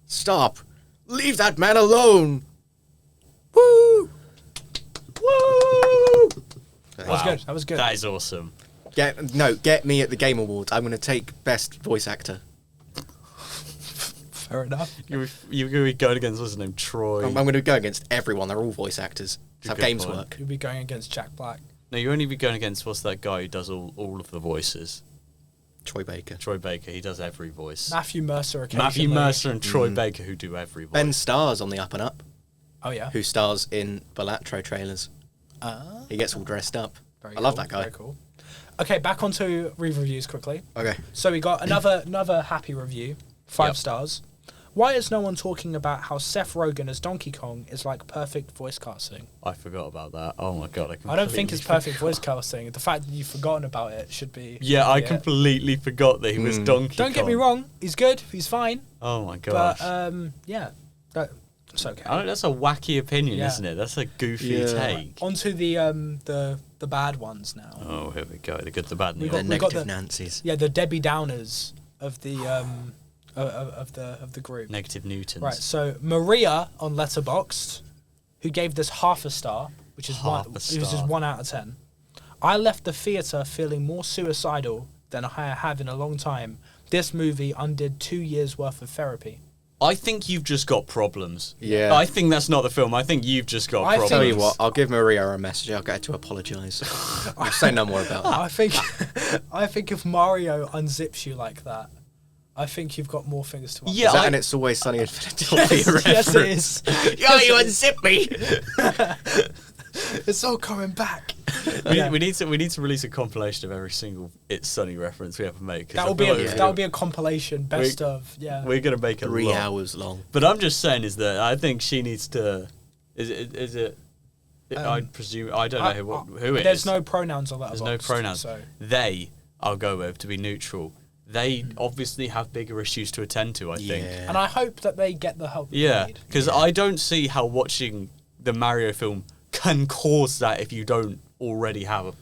Stop! Leave that man alone! Woo! Woo! That was good. That was good. That is awesome. Get me at the Game Awards. I'm going to take Best Voice Actor. Fair enough. You're going to be going against, what's his name, Troy? I'm going to go against everyone. They're all voice actors. That's how Good games point. work. You'll be going against Jack Black. No, you only be going against, what's that guy who does all of the voices? Troy Baker. Troy Baker, he does every voice. Matthew Mercer occasionally. Matthew Mercer and Troy Baker who do every voice. Ben Starr's on the up and up, Oh, yeah. who stars in Balatro trailers. He gets all dressed up. Very I love cool, that guy. Very cool. Okay, back onto reviews quickly. Okay. So we got another happy review, 5 Yep. stars. Why is no one talking about how Seth Rogen as Donkey Kong is like perfect voice casting? I forgot about that. Oh my god, I don't think it's completely perfect voice casting. The fact that you've forgotten about it should be. Yeah, I it. completely forgot that he was Donkey Don't get me Kong. wrong, he's good, he's fine, Oh my gosh. but yeah, it's okay. That's a wacky opinion, Yeah. isn't it? That's a goofy Yeah. take. Onto the bad ones now. Oh, here we go. The good, the bad, and the got- The ugly. we got negative the- Nancy's. Yeah, the Debbie Downers of the of the group. Negative Newtons. Right, so Maria on Letterboxd, who gave this half a star, which is Half a which is star. 1 out of 10. I left the theatre feeling more suicidal than I have in a long time. This movie undid 2 years worth of therapy. I think you've just got problems. Yeah. I think that's not the film. I think you've just got I problems. Tell you what, I'll give Maria a message. I'll get her to apologise. We'll say no more about that. I think if Mario unzips you like that, I think you've got more things to Yeah, Is that I- and it's always sunny in Philadelphia yes, it reference? is. Oh, you unzip me! It's all coming back. we need to release a compilation of every single It's Sunny reference we ever make. 'cause That I will be feel a, like that will be a compilation, best of, yeah. we're gonna make a 3 lot. hours long. But I'm just saying is that I think she needs to. Is it? I presume I don't know who it is. There's no pronouns on that. There's no pronouns. So. They, I'll go with to be neutral. They obviously have bigger issues to attend to. I think. Yeah. And I hope that they get the help they Yeah, need. because I don't see how watching the Mario film can cause that if you don't already have a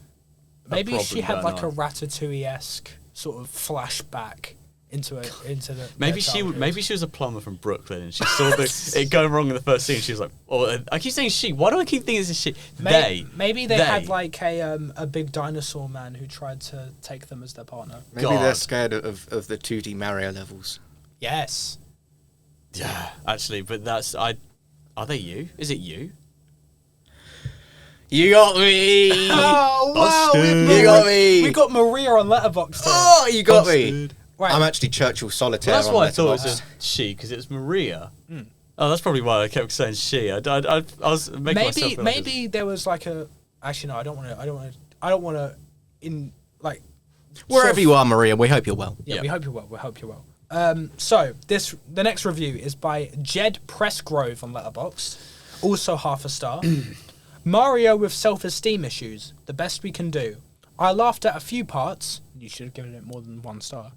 Maybe she problem had going like a on. Ratatouille-esque sort of flashback into the Maybe maybe she was a plumber from Brooklyn and she saw it going wrong in the first scene. She was like, "Oh, I keep saying she. Why do I keep thinking it's a she?" Maybe they had like a big dinosaur man who tried to take them as their partner. Maybe God. they're scared of the 2D Mario levels. Yes. Yeah, actually, but that's I. Are they you? Is it you? You got me! Oh Busted. You got me! We got Maria on Letterboxd. Oh, you got me! Busted. Right. I'm actually Churchill Solitaire. Well, that's on why I thought it was Letterboxd. a she because it was Maria. Oh, that's probably why I kept saying she. I was making myself Maybe feel like it maybe there was like a. Actually, no. I don't want to. In like. Wherever sort of- you are, Maria, we hope you're well. Yeah, Yeah. we hope you're well. We hope you're well. So the next review is by Jed Pressgrove on Letterboxd, also half a star. Mario with self-esteem issues. The best we can do. I laughed at a few parts. You should have given it more than 1 star.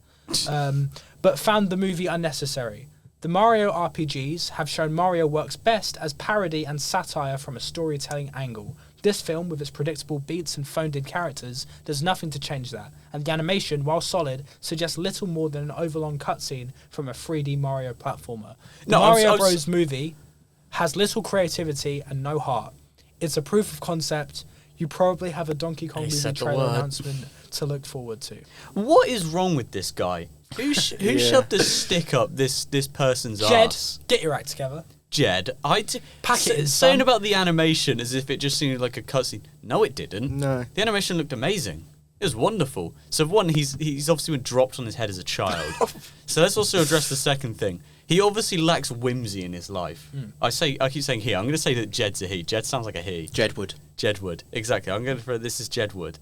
But found the movie unnecessary. The Mario RPGs have shown Mario works best as parody and satire from a storytelling angle. This film, with its predictable beats and phoned-in characters, does nothing to change that, and the animation, while solid, suggests little more than an overlong cutscene from a 3D Mario platformer. The No, I was- Mario I was- Bros. Movie has little creativity and no heart. It's a proof of concept. You probably have a Donkey Kong He movie said the trailer word. announcement to look forward to. What is wrong with this guy? Who shoved a stick up this person's Jed, ass? get your act together. Jed, Pack it in, saying son. about the animation as if it just seemed like a cutscene. No, it didn't. No. The animation looked amazing. It was wonderful. So one, he's obviously been dropped on his head as a child. So let's also address the second thing. He obviously lacks whimsy in his life. I keep saying he. I'm going to say that Jed's a he. Jed sounds like a he. Jedwood. Jedwood, exactly. I'm going to throw this is Jedwood.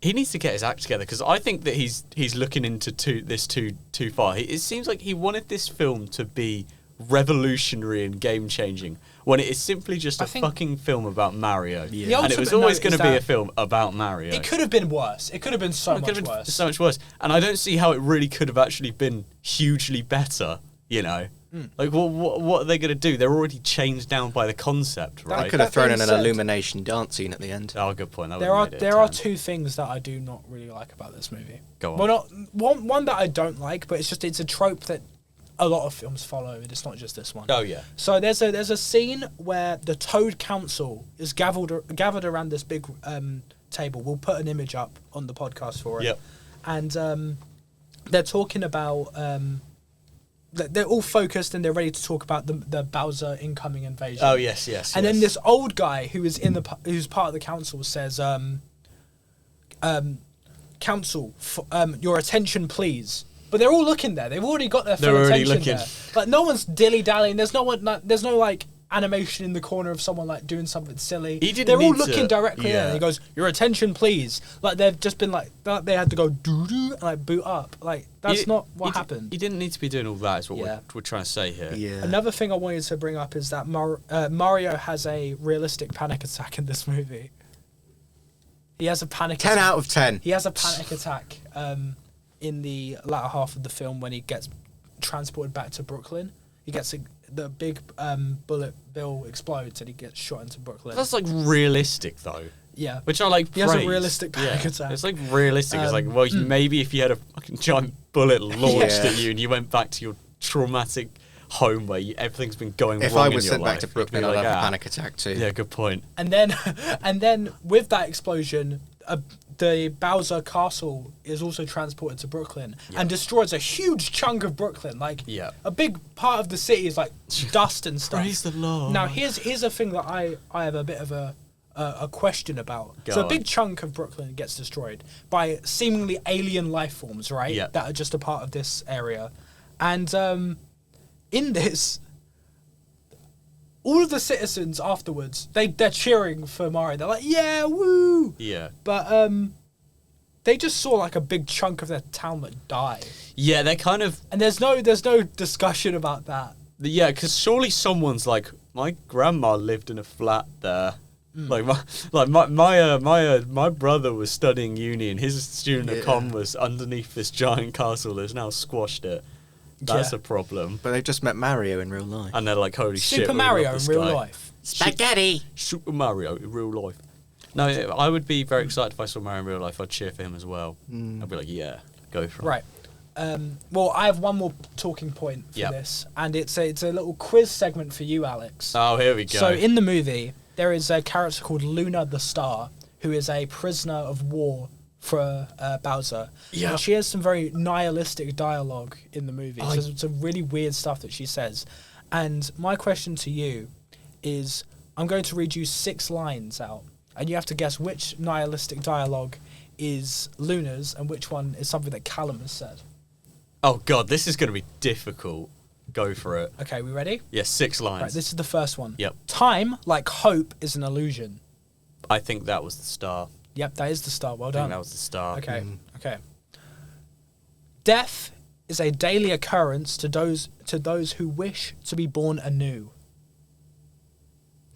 He needs to get his act together because I think that he's looking into this too far. It seems like he wanted this film to be revolutionary and game changing when it is simply just I a think- fucking film about Mario. Yeah. And it was ultimate always note going is to be a that film about Mario. It could have been worse. It could have been so It much could have been worse. so much worse. And I don't see how it really could have actually been hugely better, you know? Like, what are they going to do? They're already chained down by the concept, I right? could have That thrown being in an said- illumination dance scene at the end. Oh, good point. That There are would've made it a there are 10. 2 things that I do not really like about this movie. Go on. Well, not one that I don't like, but it's a trope that a lot of films follow, and it's not just this one. Oh, yeah. So there's a scene where the Toad Council is gathered around this big table. We'll put an image up on the podcast for it. Yep. And they're talking about they're all focused and they're ready to talk about the Bowser incoming invasion. Oh, yes, yes. And then yes. this old guy who is who's part of the council says, "Council, your attention, please." But they're all looking there. They've already got their full They're already attention looking. there. Like no one's dilly dallying. There's no one. There's no like animation in the corner of someone like doing something silly. He didn't They're all need looking to- directly at him. yeah. He goes, "Your attention, please." Like they've just been like they had to go doo doo and like boot up. Like that's not what happened. You didn't need to be doing all that. Is what Yeah. we're trying to say here. Yeah. Another thing I wanted to bring up is that Mario has a realistic panic attack in this movie. He has a panic 10 attack. out of 10. He has a panic attack in the latter half of the film when he gets transported back to Brooklyn. He gets the big bullet bill explodes and he gets shot into Brooklyn. That's like realistic though. Yeah. Which I like. He has a praise. realistic panic Yeah. attack. It's like realistic. It's like, well, maybe if you had a fucking giant bullet launched Yeah. at you and you went back to your traumatic home where everything's been going If wrong I in was your sent back life, to you'd Brooklyn, be I'd like, have a "Ah." panic attack too. Yeah, good point. And then with that explosion, the Bowser castle is also transported to Brooklyn and destroys a huge chunk of Brooklyn. Like Yeah. a big part of the city is like dust and stuff. Praise the Lord. Now here's a thing that I have a bit of a question about. Go So a on. big chunk of Brooklyn gets destroyed by seemingly alien life forms, right? Yeah. That are just a part of this area, and in this. All of the citizens afterwards, they're cheering for Mario. They're like, "Yeah, woo!" Yeah. But they just saw like a big chunk of their town that die, Yeah, they're kind of. and there's no discussion about that. Yeah, because surely someone's like, my grandma lived in a flat there. My brother was studying uni and his student accom was underneath this giant castle that's now squashed it. That's Yeah. a problem. But they've just met Mario in real life. And they're like, holy shit. Super we Mario love in this real guy. life. Spaghetti. Super Mario in real life. No, I would be very excited if I saw Mario in real life. I'd cheer for him as well. I'd be like, yeah, go for it. Right. Well, I have one more talking point for Yep. this, and it's a little quiz segment for you, Alex. Oh, here we go. So in the movie, there is a character called Luna the Star, who is a prisoner of war for Bowser. Yeah. And she has some very nihilistic dialogue in the movie. I- So some really weird stuff that she says. And my question to you is, I'm going to read you 6 lines out, and you have to guess which nihilistic dialogue is Luna's and which one is something that Callum has said. Oh, God, this is going to be difficult. Go for it. Okay, we ready? Yeah, 6 lines. Right, this is the first one. Yep. Time, like hope, is an illusion. I think that was the star. Yep, that is the star. Well I think done. that was the star. Okay, okay. Death is a daily occurrence to those who wish to be born anew.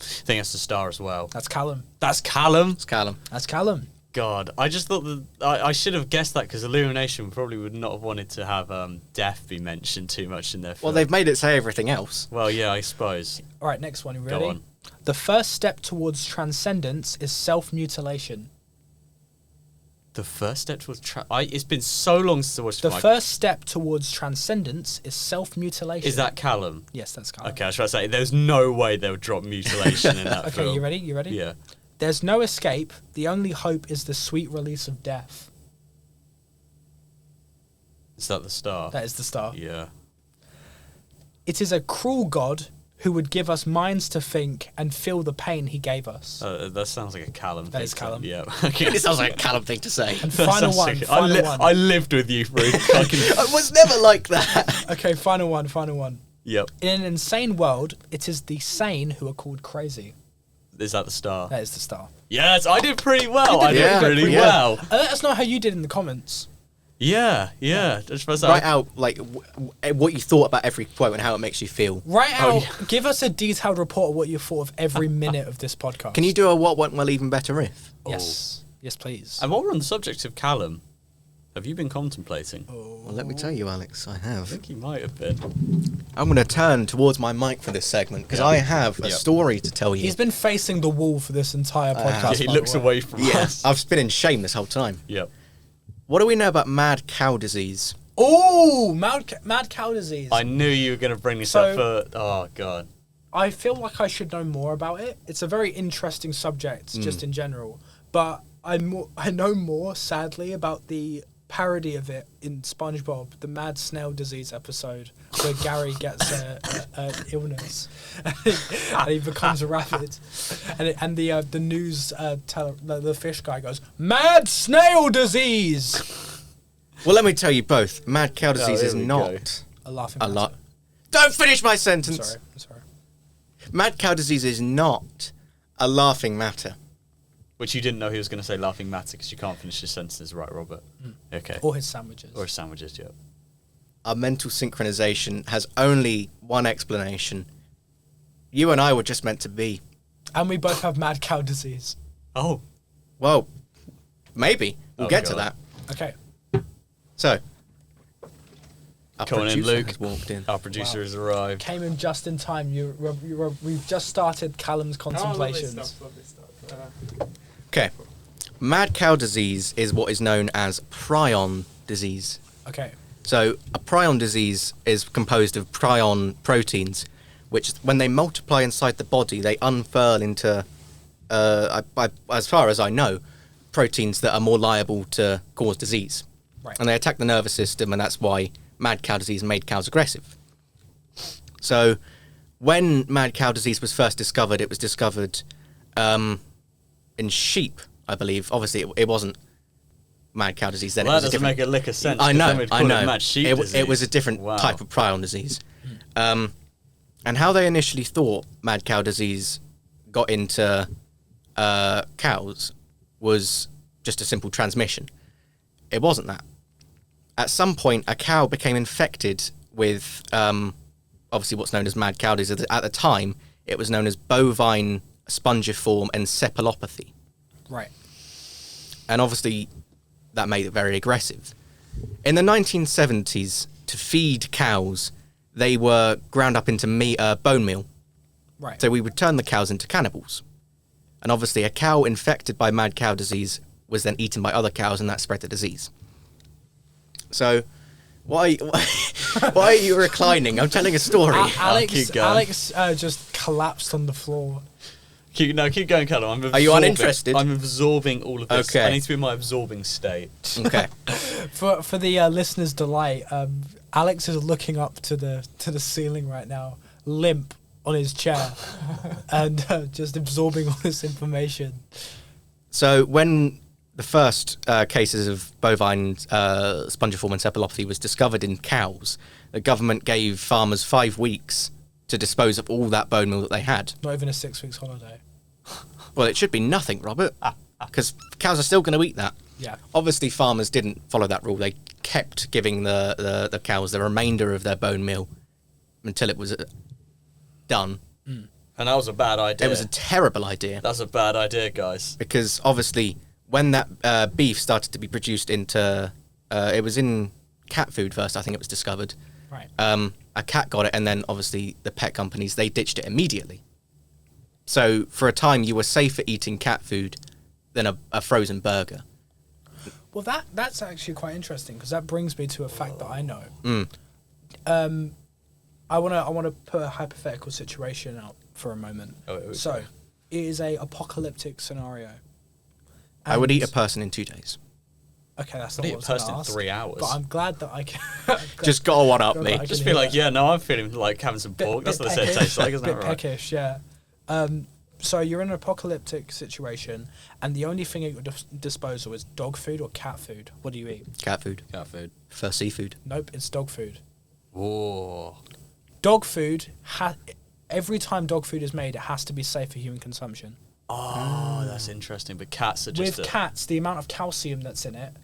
I think that's the star as well. That's Callum. That's Callum. It's Callum. That's Callum. God, I just thought that I should have guessed that because Illumination probably would not have wanted to have death be mentioned too much in their film. Well, they've made it say everything else. Well, yeah, I suppose. All right, next one. You Go ready? on. The first step towards transcendence is self-mutilation. The first step was it's been so long since I watched The my... first step towards transcendence is self-mutilation. Is that Callum? Yes, that's Callum. Okay, I was trying to say, there's no way they would drop mutilation in that film. Okay, you ready? You ready? Yeah. There's no escape. The only hope is the sweet release of death. Is that the star? That is the star. Yeah. It is a cruel God who would give us minds to think and feel the pain he gave us. That sounds like a Callum thing. That is Callum. Yeah. Okay. It sounds like a Callum thing to say. And That final sounds one. like- Final one. I lived with you, Ruth. I can... I was never like that. Okay, final one. Final one. Yep. In an insane world, it is the sane who are called crazy. Is that the star? That is the star. Yes, I did pretty well. I You did did pretty pretty well. Let us know how you did in the comments. Yeah. Just for Write out like what you thought about every quote and how it makes you feel. Write Oh, out. yeah. Give us a detailed report of what you thought of every minute of this podcast. Can you do a what went well even better if? Yes. Yes, please. And while we're on the subject of Callum, have you been contemplating? Well, let me tell you, Alex, I I have. think he might have been. I'm going to turn towards my mic for this segment because Yeah. I have a Yeah. story to tell you. He's been facing the wall for this entire podcast. Yeah, he by the looks way. away from Yes, us. I've been in shame this whole time. Yep. What do we know about mad cow disease? Oh, mad cow disease. I knew you were going to bring this So- up for... Oh, God. I feel like I should know more about it. It's a very interesting subject, just in general. But I know more, sadly, about the parody of it in SpongeBob, the Mad Snail Disease episode, where Gary gets an illness and he becomes a rabbit, and the news teller, the fish guy goes, "Mad Snail Disease." Well, let me tell you both. Mad cow disease here is we not go. A laughing a matter. lot. Don't finish my sentence. Sorry. Mad cow disease is not a laughing matter. Which you didn't know he was going to say laughing matter because you can't finish his sentences, right, Robert? Okay. Or his sandwiches. Or his sandwiches, yeah. Our mental synchronization has only one explanation. You and I were just meant to be. And we both have mad cow disease. Oh. Well, maybe. We'll get to that. Okay. So, our Come on in, producer Luke. has walked in. Our producer has arrived. Came in just in time. We've just started Callum's contemplations. Okay. Mad cow disease is what is known as prion disease. Okay. So, a prion disease is composed of prion proteins, which, when they multiply inside the body, they unfurl into, as far as I know, proteins that are more liable to cause disease. Right. And they attack the nervous system, and that's why mad cow disease made cows aggressive. So, when mad cow disease was first discovered, it was discovered in sheep, I believe. Obviously, it wasn't mad cow disease then. Well, It that was a doesn't different... make a lick of sense. I 'cause know, then we'd I call know. It, mad sheep It disease. was a different Wow. type of prion disease. And how they initially thought mad cow disease got into cows was just a simple transmission. It wasn't that. At some point, a cow became infected with, obviously, what's known as mad cow disease. At the time, it was known as bovine spongiform encephalopathy. Right. And obviously, that made it very aggressive. In the 1970s, to feed cows, they were ground up into bone meal. Right. So we would turn the cows into cannibals. And obviously, a cow infected by mad cow disease was then eaten by other cows, and that spread the disease. So, why are you reclining? I'm telling a story. keep going. Alex just collapsed on the floor. Keep going, Callum. Are you uninterested? I'm absorbing all of this. Okay. I need to be in my absorbing state. Okay. For the listeners' delight, Alex is looking up to the ceiling right now, limp on his chair, and just absorbing all this information. So when the first cases of bovine spongiform encephalopathy was discovered in cows, the government gave farmers 5 weeks to dispose of all that bone meal that they had. Not even a 6 weeks holiday. Well, it should be nothing, Robert, because cows are still going to eat that. Yeah. Obviously, farmers didn't follow that rule. They kept giving the cows the remainder of their bone meal until it was done. And that was a bad idea. It was a terrible idea. That's a bad idea, guys. Because obviously, when that beef started to be produced into, it was in cat food first. I think it was discovered. Right. A cat got it, and then obviously the pet companies, they ditched it immediately. So for a time, you were safer eating cat food than a frozen burger. Well, that's actually quite interesting because that brings me to a fact that I know. I wanna put a hypothetical situation out for a moment. So, it is a apocalyptic scenario. I would eat a And- person in 2 days. Okay, that's I'd not eat a what I was gonna person in ask, 3 hours. But I'm glad that I can. Just got to one up Glad me. that I Just can feel hear like, that. yeah, no, I'm feeling like having some pork. That's what they say it tastes like, isn't bit that right? peckish, yeah. So you're in an apocalyptic situation, and the only thing at your disposal is dog food or cat food. What do you eat? Cat food. Cat food. For seafood. Nope, it's dog food. Whoa. Dog food, every time dog food is made, it has to be safe for human consumption. Oh, that's interesting. But cats are just With cats, the amount of calcium that's in it,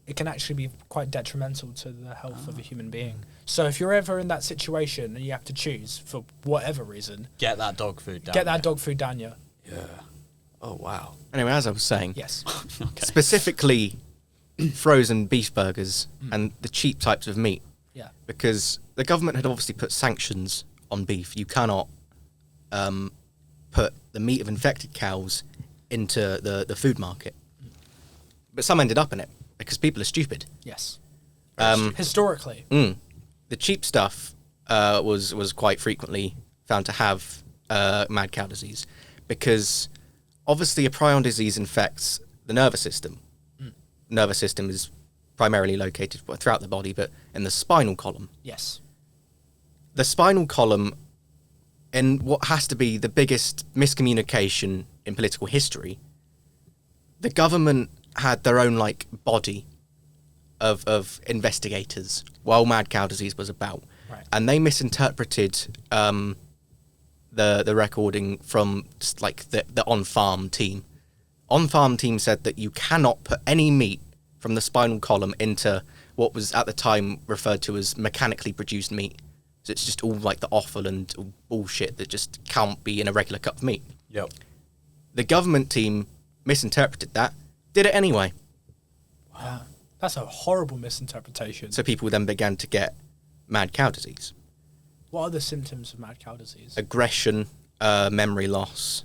it can actually be quite detrimental to the health of a human being. So if you're ever in that situation and you have to choose for whatever reason, get that dog food down. get that dog food down you. Yeah. Oh, wow. Anyway, as I was saying, Yes. Okay. specifically frozen beef burgers and the cheap types of meat, Yeah. because the government had obviously put sanctions on beef. You cannot put the meat of infected cows into the food market. But some ended up in it because people are stupid. Yes. Um, Historically. The cheap stuff was quite frequently found to have mad cow disease because obviously a prion disease infects the nervous system. Nervous system is primarily located throughout the body, but in the spinal column. Yes. The spinal column, in what has to be the biggest miscommunication in political history, the government had their own body of investigators while mad cow disease was about. Right. And they misinterpreted the recording from just like the on-farm team. On-farm team said that you cannot put any meat from the spinal column into what was at the time referred to as mechanically produced meat. So it's just all like the offal and bullshit that just can't be in a regular cut of meat. Yep. The government team misinterpreted that, did it anyway. Wow. That's a horrible misinterpretation. So people then began to get mad cow disease. What are the symptoms of mad cow disease? Aggression, memory loss,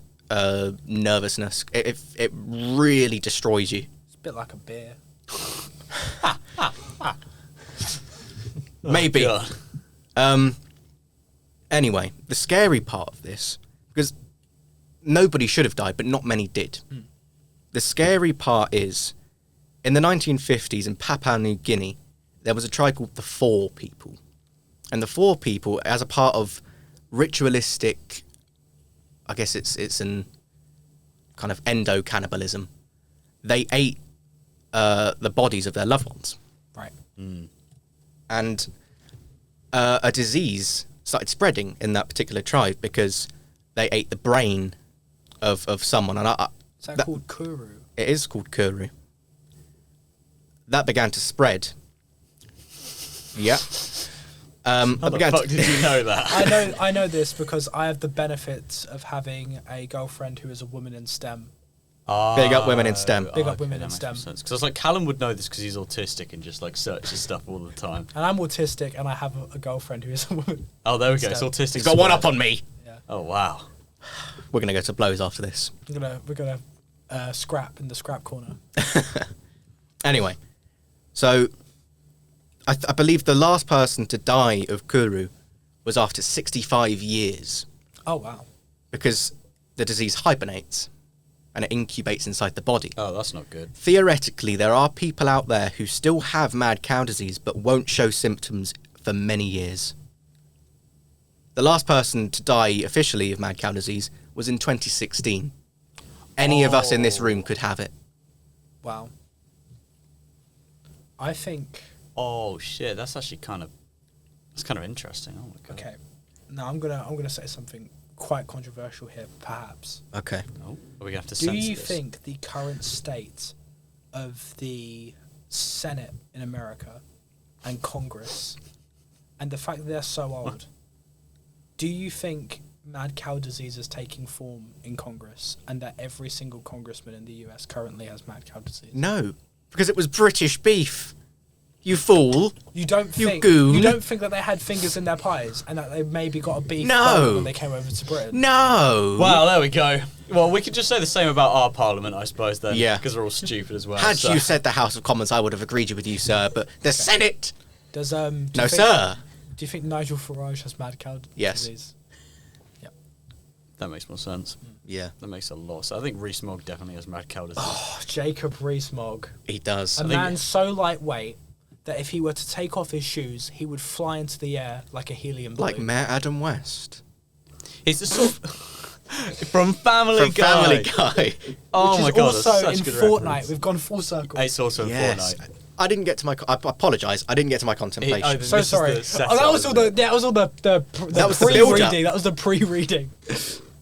nervousness. It really destroys you. It's a bit like a beer. Maybe. God. Anyway, the scary part of this, because nobody should have died, but not many did. The scary part is, in the 1950s in Papua New Guinea, there was a tribe called the Four People. And the Four People, as a part of ritualistic, I guess it's an kind of endo-cannibalism, they ate the bodies of their loved ones. Right. And a disease started spreading in that particular tribe because they ate the brain of someone. And Is that called kuru? it is called kuru. That began to spread. Yeah. How the fuck did you know that? I know this because I have the benefits of having a girlfriend who is a woman in STEM. Big up women in STEM. Big up women in STEM. Because I was like, Callum would know this because he's autistic and just like searches stuff all the time. And I'm autistic, and I have a girlfriend who is a woman. Oh, there we go. STEM. It's autistic. He's got one up on me. Yeah. Oh wow. We're going to go to blows after this. We're gonna scrap in the scrap corner. Anyway, so I believe the last person to die of kuru was after 65 years Oh wow. because the disease hibernates and it incubates inside the body. Oh, that's not good. Theoretically, there are people out there who still have mad cow disease but won't show symptoms for many years. The last person to die officially of mad cow disease was in 2016. Any of us in this room could have it. Wow. I think. Oh shit, that's actually kind of interesting. Oh my god. Okay. Now I'm gonna say something quite controversial here, perhaps. Okay. Oh, are we gonna have to Do censor you this? think the current state of the Senate in America and Congress and the fact that they're so old, do you think mad cow disease is taking form in Congress and that every single congressman in the US currently has mad cow disease? No, because it was British beef. You fool. You don't You think goon. you don't think that they had fingers in their pies and that they maybe got a beef No. bone when they came over to Britain? No. Well, there we go. Well, we could just say the same about our parliament, I suppose, then. Yeah. Because we're all stupid as well. Had so. you said the House of Commons, I would have agreed with you, sir. But the Senate? Does do you No, think- sir. Do you think Nigel Farage has mad cow Yes. disease? That makes more sense. Yeah, That makes a lot of sense. I think Rees-Mogg definitely has mad cow disease. Oh, Jacob Rees-Mogg. he does. A think- man so lightweight that if he were to take off his shoes, he would fly into the air like a helium balloon. Like Mayor Adam West. He's the sort of... From Family From Guy. Family Guy. Oh Which my is god, that's also such in a good Fortnite. reference. We've gone full circle. It's also in Yes. Fortnite. I didn't get to my... I apologise. I didn't get to my contemplation. Oh, So this is sorry. the setup, That was all isn't the. it? That was all the That was the build-up. pre-reading. That was the pre-reading.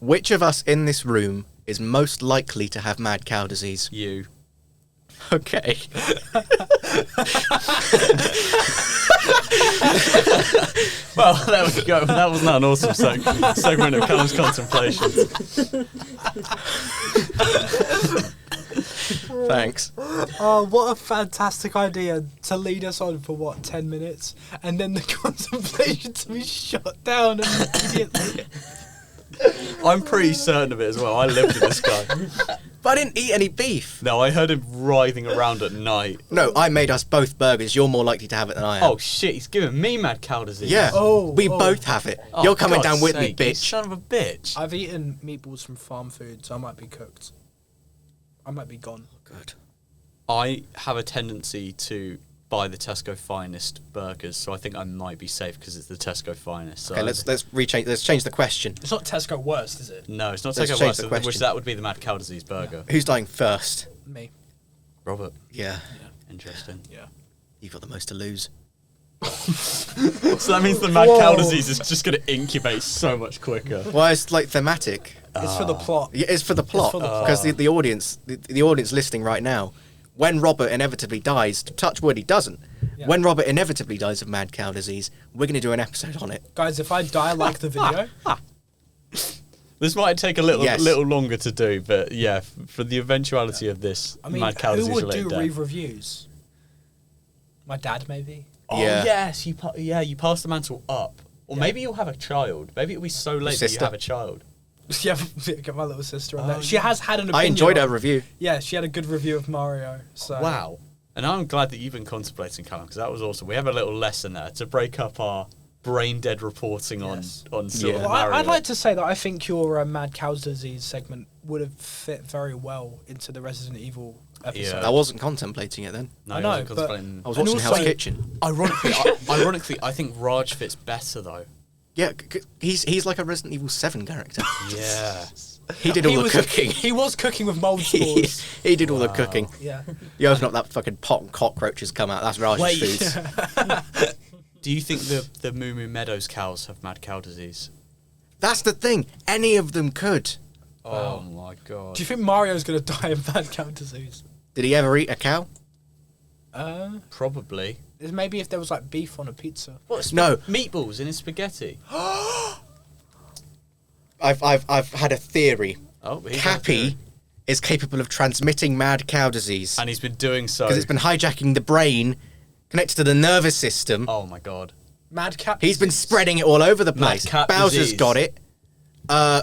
Which of us in this room is most likely to have mad cow disease? You. Okay. Well, there we go. That was not an awesome segment of Callum's contemplations. Thanks. Oh, what a fantastic idea to lead us on for 10 minutes, and then the contemplation to be shut down immediately. I'm pretty certain of it as well. I lived with this guy. But I didn't eat any beef. No, I heard him writhing around at night. No, I made us both burgers. You're more likely to have it than I am. Oh shit, he's giving me mad cow disease. Yeah. Oh, we oh. both have it. Oh, You're coming God's down with sake, me, you bitch. son of a bitch. I've eaten meatballs from farm food, so I might be cooked. I might be gone. Good. I have a tendency to buy the Tesco Finest burgers, so I think I might be safe because it's the Tesco Finest. So Okay, let's change the question. It's not Tesco worst, is it? No, it's not Let's Tesco change West, the which question. that would be the mad cow disease burger. Who's dying first? Me. Robert, Yeah. interesting. Yeah. You've got the most to lose. So that means the mad cow disease is just going to incubate so much quicker. Well, it's like thematic. It's for the plot. Yeah, it's for the plot. Because the audience listening right now, when Robert inevitably dies, touch wood, he doesn't. Yeah. When Robert inevitably dies of mad cow disease, we're going to do an episode on it. Guys, if I die like the video, This might take a little Yes. longer to do, but yeah, for the eventuality of this I mean, mad cow who disease would related do death. reviews? My dad, maybe. Oh Yeah. yes, you pass the mantle up, or maybe you'll have a child. Maybe it'll be so late that you Sister. have a child. Yeah, get my little sister on there. She has had an opinion. I enjoyed on- her review. Yeah, she had a good review of Mario. So. Wow. And I'm glad that you've been contemplating, Callum, because that was awesome. We have a little lesson there to break up our brain dead reporting Yes. on sort of Well, Mario. I'd like to say that I think your mad cow disease segment would have fit very well into the Resident Evil episode. Yeah. I wasn't contemplating it then. No, I I know, wasn't but- contemplating. I was And watching also- Hell's Kitchen. Ironically, I think Raj fits better though. Yeah, he's like a Resident Evil 7 character. Yeah. He did all the cooking. He was cooking with mold spores. He did all the cooking. Yeah. You open up that fucking pot and cockroaches come out. That's Raj's Wait. foods. Do you think the Moo Moo Meadows cows have mad cow disease? That's the thing. Any of them could. Oh my god. Do you think Mario's going to die of mad cow disease? Did he ever eat a cow? Probably. Maybe if there was like beef on a pizza. What? No. Meatballs in his spaghetti. I've had a theory. Oh, he's Cappy is capable of transmitting mad cow disease and he's been doing so. because it's been hijacking the brain, connected to the nervous system. Oh my god. Mad cat. He's been spreading it all over the place. cat Bowser's disease. got it.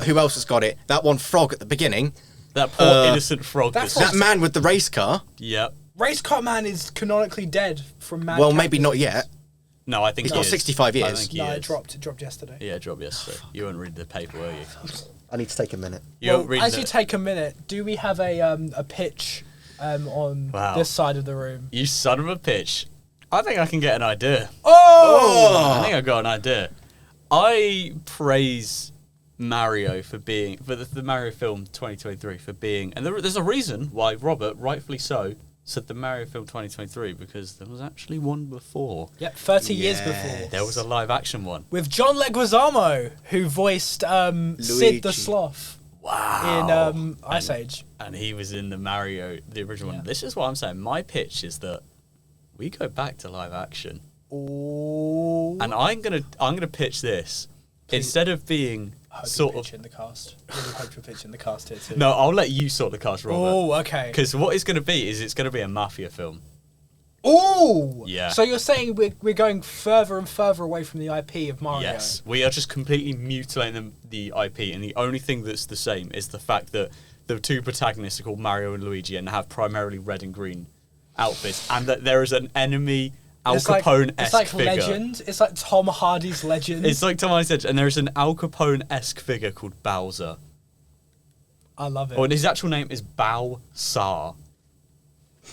Who else has got it? That one frog at the beginning. That poor innocent frog. that That's frog- That man with the race car. Yep. Race Car Man is canonically dead from mad. Well, cat maybe not disease. yet. No, I think He's he got is. 65 I years. think he No, is. it dropped. It dropped yesterday. Yeah, it dropped yesterday. You weren't reading the paper, were you? I need to take a minute. You Well, weren't reading as you take a minute, do we have a pitch on Wow. this side of the room? You son of a pitch. I think I can get an idea. Oh! I think I've got an idea. I praise Mario for being, for the Mario film 2023 for being, and there's a reason why Robert, rightfully so, said the Mario film 2023, because there was actually one before. Yep, 30 years Yes. before. There was a live action one. With John Leguizamo, who voiced Sid Luigi. the Sloth Wow. in Ice Age. And he was in the Mario, the original Yeah. one. This is what I'm saying. My pitch is that we go back to live action. Oh. And I'm gonna pitch this. Instead of being I hope sort you of pitch in the cast. Really hope you pitch in the cast here too. no, I'll let you sort the cast, Robert. Oh, okay. Because what it's going to be is it's going to be a mafia film. Oh. Yeah. So you're saying we're going further and further away from the IP of Mario? Yes, we are just completely mutilating the IP, and the only thing that's the same is the fact that the two protagonists are called Mario and Luigi and have primarily red and green outfits, and that there is an enemy Al Capone-esque It's like figure. Legend. It's like Tom Hardy's Legend. It's like Tom Hardy's Legend, and there is an Al Capone-esque figure called Bowser. I love it. Oh, and his actual name is Bowsar.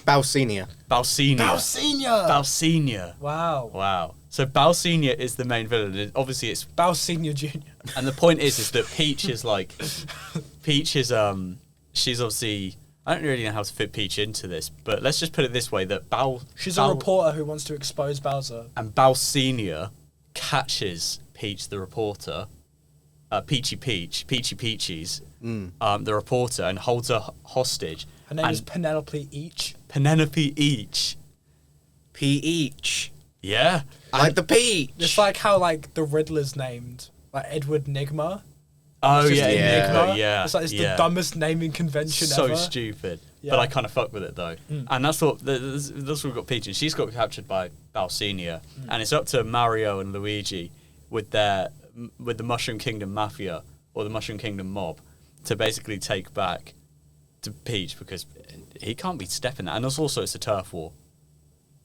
Bow Senior. Balsenia. Balsenia. Balsenia. Wow. Wow. So Balsenia is the main villain. Obviously, it's Balsenia Jr. and the point is that Peach is like, Peach is she's obviously, I don't really know how to fit Peach into this, but let's just put it this way: that She's a reporter who wants to expose Bowser. and Balsenia catches Peach the reporter, Peachy Peaches, the reporter, and holds her hostage. Her name and is Penelope Each. Penelope Each. Peach. Yeah. Like the peach. It's like how like the Riddler's named, like Edward Nigma. Oh It's just yeah, Enigma. yeah. It's like it's yeah. the dumbest naming convention So ever. stupid. Yeah. But I kind of fuck with it though. And that's what we've got Peach, and she's got captured by Balsenia, and it's up to Mario and Luigi with the Mushroom Kingdom Mafia or the Mushroom Kingdom mob to basically take back to Peach, because he can't be stepping that. And also it's a turf war.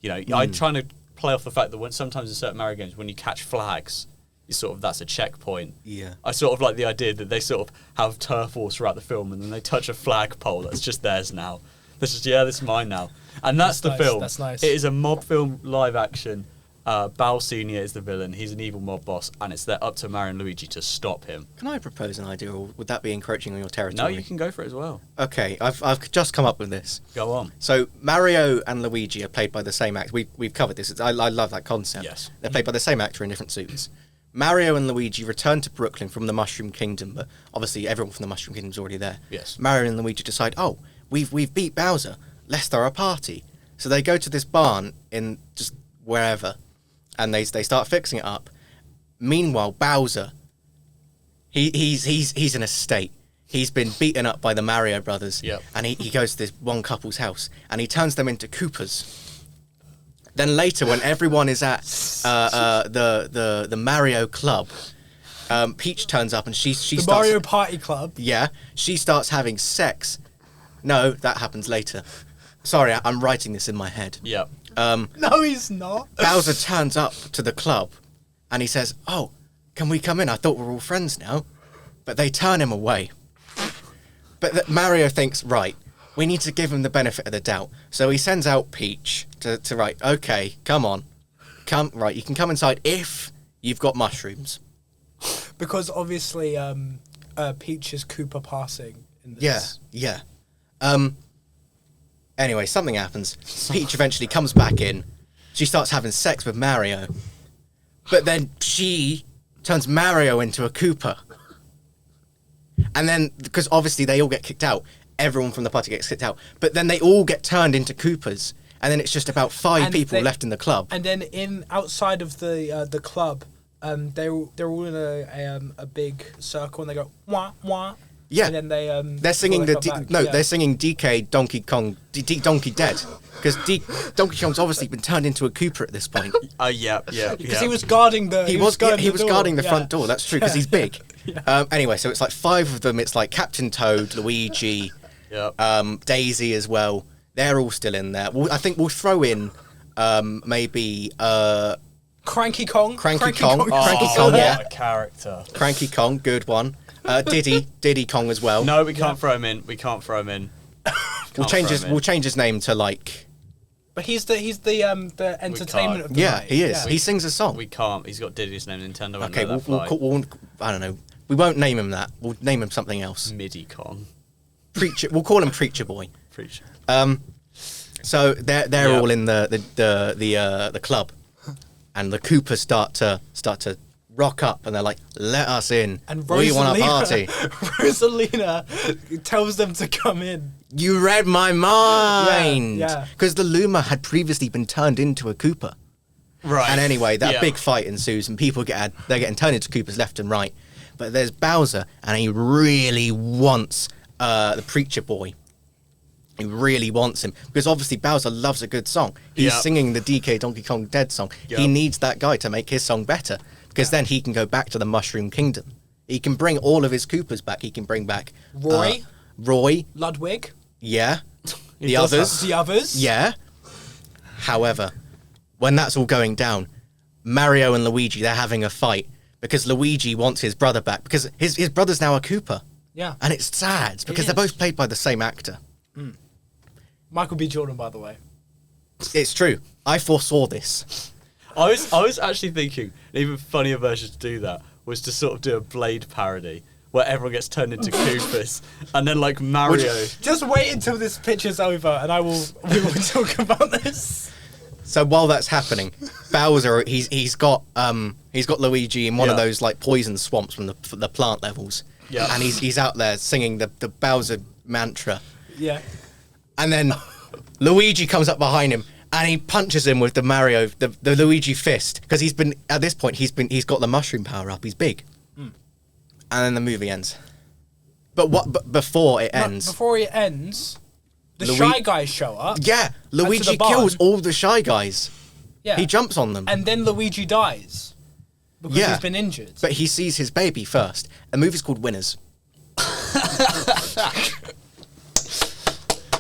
You know, I'm trying to play off the fact that when sometimes in certain Mario games, when you catch flags, you sort of, that's a checkpoint. Yeah. I sort of like the idea that they sort of have turf wars throughout the film, and then they touch a flagpole that's just theirs now. This is this is mine now, and that's the nice, film. that's nice. It is a mob film, live action. Bowser Senior is the villain. He's an evil mob boss, and it's up to Mario and Luigi to stop him. Can I propose an idea, or would that be encroaching on your No, territory? you can go for it as well. Okay, I've just come up with this. Go on. So Mario and Luigi are played by the same actor. We've covered this. I love that concept. Yes. They're played by the same actor in different suits. Mario and Luigi return to Brooklyn from the Mushroom Kingdom, but obviously everyone from the Mushroom Kingdom's already there. Yes. Mario and Luigi decide, oh, we've beat Bowser. Let's throw a party. So they go to this barn in just wherever, and they start fixing it up. Meanwhile, Bowser, he's in a state. He's been beaten up by the Mario brothers. Yep. And he goes to this one couple's house, and he turns them into Koopas. Then later, when everyone is at the Mario Club, Peach turns up and she The starts... Mario Party Club. Yeah, she starts having sex. No, that happens later. Sorry, I'm writing this in my head. Yep. No, he's not. Bowser turns up to the club, and he says, "Oh, can we come in? I thought we were all friends now." But they turn him away. But Mario thinks, right, we need to give him the benefit of the doubt. So he sends out Peach to write, okay, come on. Right, you can come inside if you've got mushrooms. Because obviously, Peach is Koopa passing in Yeah, this. yeah. Anyway, something happens. Peach eventually comes back in. She starts having sex with Mario. But then she turns Mario into a Koopa. And then, because obviously they all get kicked out, everyone from the party gets kicked out. But then they all get turned into Koopas. And then it's just about five people left in the club. And then outside of the club, they're all in a big circle and they go wah wah. Yeah, and then they're singing they're they're singing DK Donkey Kong, Donkey Dead, because Donkey Kong's obviously been turned into a Koopa at this point. Yeah. because he was guarding the He was guarding the door. front door. That's true because he's big. Anyway, so it's like five of them. It's like Captain Toad, Luigi, Daisy as well. They're all still in there. I think we'll throw in maybe Cranky Kong. Cranky Kong. Oh, Cranky Kong, what yeah. a character. Cranky Kong, good one. Diddy Kong as well. No, we can't throw him in. We can't throw him in. We'll change his name to like. But he's the entertainment of the Yeah, night. he is. He sings a song. We can't. He's got Diddy's name. Nintendo won't Okay, let that fly. we'll I don't know. We won't name him that. We'll name him something else. MIDI Kong. Preacher. We'll call him Preacher Boy. Preacher. So they're all in the club, and the Koopas start to rock up, and they're like, "Let us in. And We want a party." Rosalina tells them to come in. You read my mind. Yeah. Because the Luma had previously been turned into a Koopa. Right. And anyway, that big fight ensues, and people they're getting turned into Koopas left and right. But there's Bowser, and he really wants the Preacher Boy. He really wants him because obviously Bowser loves a good song. He's singing the DK Donkey Kong Dead song. He needs that guy to make his song better because then he can go back to the Mushroom Kingdom. He can bring all of his Koopas back. He can bring back Roy, Ludwig. yeah, the others, yeah. However, when that's all going down, Mario and Luigi, they're having a fight because Luigi wants his brother back because his brother's now a Koopa. Yeah. And it's sad because they're both played by the same actor. Michael B. Jordan, by the way. It's true. I foresaw this. I was actually thinking an even funnier version to do that was to sort of do a Blade parody where everyone gets turned into Koopas and then like Mario. Just wait until this picture's over and we will talk about this. So while that's happening, Bowser he's got Luigi in one of those like poison swamps from the plant levels. Yeah. And he's out there singing the Bowser mantra. Yeah. And then Luigi comes up behind him and he punches him with the Luigi fist because he's got the mushroom power up. He's big. And then the movie ends. But before it ends, the Shy Guys show up. yeah, Luigi kills all the Shy Guys. Yeah. He jumps on them. And then Luigi dies. Because he's been injured. But he sees his baby first. The movie's called Winners.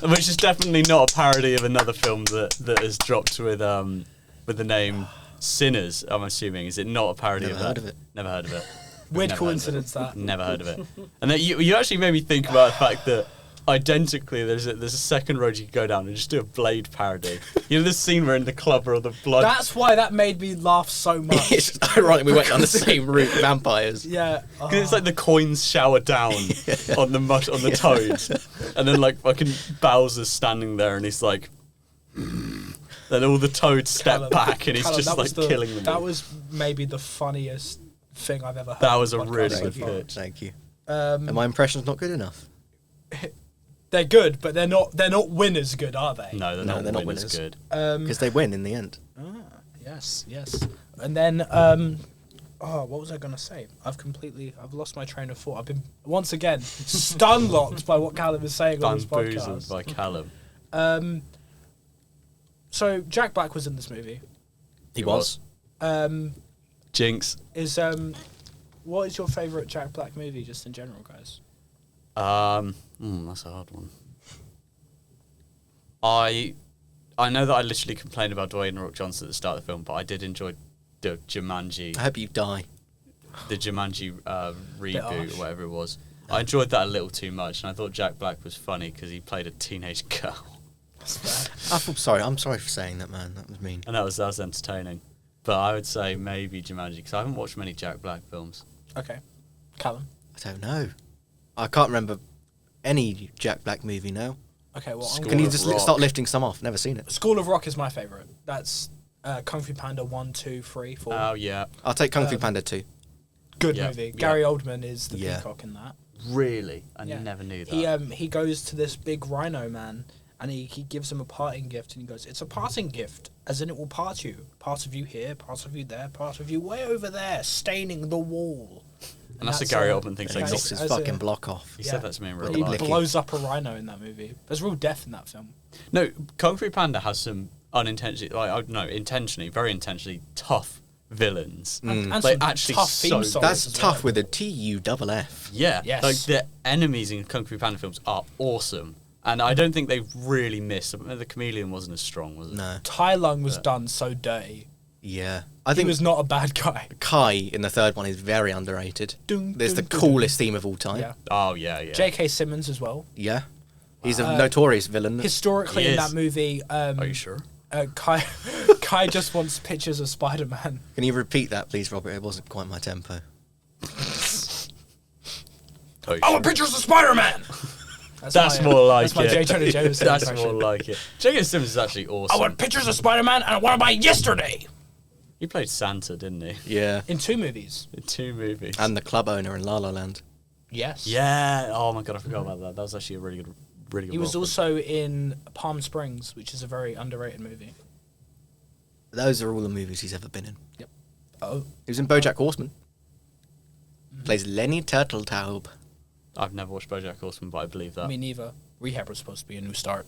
Which is definitely not a parody of another film that has dropped with the name Sinners, I'm assuming. Is it not a parody of that? Heard of it. Never heard of it. Weird Never coincidence, that. Never heard of it. And then you actually made me think about the fact that identically, there's a second road you can go down and just do a Blade parody. You know the scene where in the club or the blood. That's why that made me laugh so much. It's ironic we went on the same route, vampires. Yeah. Because it's like the coins shower down on the toads, and then like fucking Bowser's standing there and he's like, then all the toads step Callum, back and he's Callum, just like killing them. That was maybe the funniest thing I've ever heard. That was a on the really podcast good so far. pitch. Thank you. And my impression's not good enough. They're good, but they're not winners good, are they? No, they're not winners good. Because they win in the end. Yes. And then, what was I gonna say? I've lost my train of thought. I've been once again stun-locked by what Callum is saying on this Bamboozled podcast. by Callum. So Jack Black was in this movie. He was. Jinx. What is your favourite Jack Black movie, just in general, guys? That's a hard one. I know that I literally complained about Dwayne The Rock Johnson at the start of the film, but I did enjoy the Jumanji. I hope you die. The Jumanji reboot harsh. or whatever it was. I enjoyed that a little too much, and I thought Jack Black was funny because he played a teenage girl, I'm sorry for saying that, man. That was mean. and that was entertaining. But I would say maybe Jumanji because I haven't watched many Jack Black films. Okay, Callum. I don't know. I can't remember any Jack Black movie now. Okay, well, School Can you of just Rock. start lifting some off? Never seen it. School of Rock is my favourite. That's Kung Fu Panda 1, 2, 3, 4. Oh yeah, I'll take Kung Fu Panda 2. Good yeah, movie. yeah. Gary Oldman is the Yeah. peacock in that. really? I Yeah. never knew that. He goes to this big rhino man and he gives him a parting gift and he goes, "It's a parting gift, as in it will part you. Part of you here, part of you there, part of you way over there, staining the wall." And that's a Gary Oldman thing. He So Nice. knocks his as fucking a- block off. he said that to me in real He life. blows up a rhino in that movie. There's real death in that film. No, Kung Fu Panda has some intentionally, very intentionally tough villains. And Like, some actually tough so theme good. songs That's as tough well. with a TUFF. Yeah, Yes. like the enemies in Kung Fu Panda films are awesome, and I don't think they've really missed. The chameleon wasn't as strong, was it? No. Tai Lung was done so dirty. Yeah. I He think was not a bad guy. Kai in the third one is very underrated. Dun, There's the dun, dun, coolest theme of all time. Yeah. Oh yeah, yeah. J.K. Simmons as well. Yeah. He's a notorious villain. Historically He in is. that movie, Are you sure? Kai just wants pictures of Spider-Man. Can you repeat that, please, Robert? It wasn't quite my tempo. Are you I sure? want pictures of Spider-Man. That's more like that's my it. J. Jonah Jameson That's impression. more like it. J.K. Simmons is actually awesome. I want pictures of Spider-Man and I want to buy yesterday. He played Santa, didn't he? Yeah. In 2 movies. In 2 movies. And the club owner in La La Land. Yes. yeah. Oh my god, I forgot about that. That was actually a really good. He was role. also in Palm Springs, which is a very underrated movie. Those are all the movies he's ever been in. Yep. Oh. He was in BoJack Horseman. Plays Lenny Turtletaub. I've never watched BoJack Horseman, but I believe that. Me neither. Rehab was supposed to be a new start.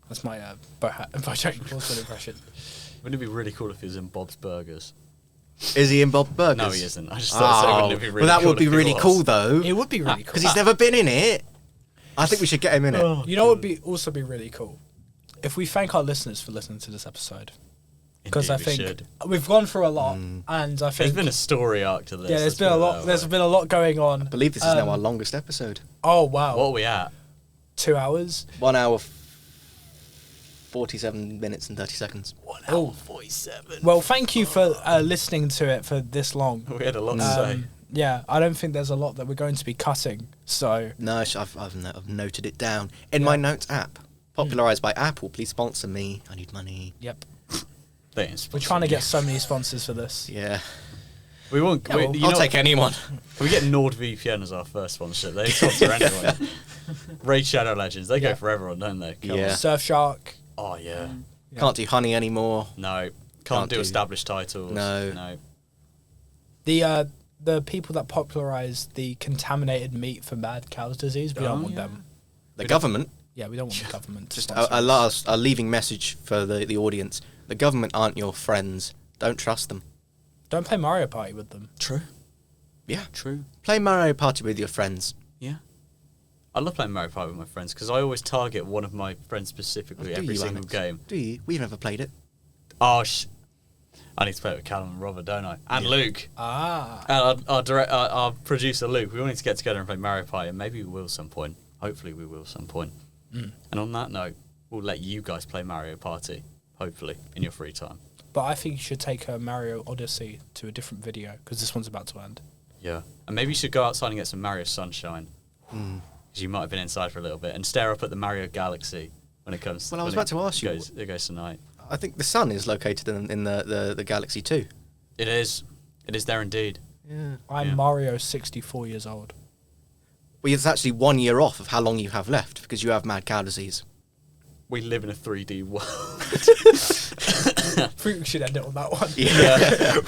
That's my BoJack Horseman impression. Wouldn't it be really cool if he was in Bob's Burgers? Is he in Bob Burgers? No, he isn't. I just thought so. Wouldn't it be really well, that cool would be if he really was? cool, though. It would be really cool. Because he's never been in it. I think we should get him in it. You know what would be also be really cool? If we thank our listeners for listening to this episode. Because I Indeed, we think should. we've gone through a lot, and I There's think been a story arc to this. yeah, there's let's been a put it lot. that There's way. been a lot going on. I believe this is now our longest episode. Oh wow! What are we at? 2 hours. 1 hour, 47 minutes and 30 seconds. 1 hour 47. Well, thank you for listening to it for this long. We had a lot to say. Yeah, I don't think there's a lot that we're going to be cutting. So No, I've noted it down in my notes app. Popularised by Apple. Please sponsor me. I need money. yep, They ain't we're trying to get so many sponsors for this. Yeah. We won't. Yeah, well, you I'll know, take anyone. Can we get NordVPN as our first sponsorship? They sponsor anyone. Raid Shadow Legends. They Yeah. go for everyone, don't they? Come Yeah. on. Surfshark. Oh yeah. Can't do honey anymore. No. Can't Can't do do- established titles. No. No. The people that popularised the contaminated meat for mad cow's disease, we don't want them. The government, Yeah, we don't want the government to just sponsor a us. last a leaving message for the audience. The government aren't your friends. Don't trust them. Don't play Mario Party with them. True. Yeah. True. Play Mario Party with your friends. Yeah. I love playing Mario Party with my friends because I always target one of my friends specifically Do every you, single Alex? game. Do you? We've never played it. Oh, I need to play it with Callum and Robert, don't I? And Luke. Ah. And our producer Luke. We all need to get together and play Mario Party, and maybe we will some point. Hopefully we will at some point. And on that note, we'll let you guys play Mario Party, hopefully, in your free time. But I think you should take Mario Odyssey to a different video because this one's about to end. Yeah. And maybe you should go outside and get some Mario Sunshine. Because you might have been inside for a little bit. And stare up at the Mario Galaxy when it comes. Well, I was about to ask you. It goes tonight. I think the sun is located in the galaxy too. It is. It is there indeed. Yeah. I'm Mario 64 years old. Well, it's actually 1 year off of how long you have left because you have mad cow disease. We live in a 3D world. I think we should end it on that one. Yeah.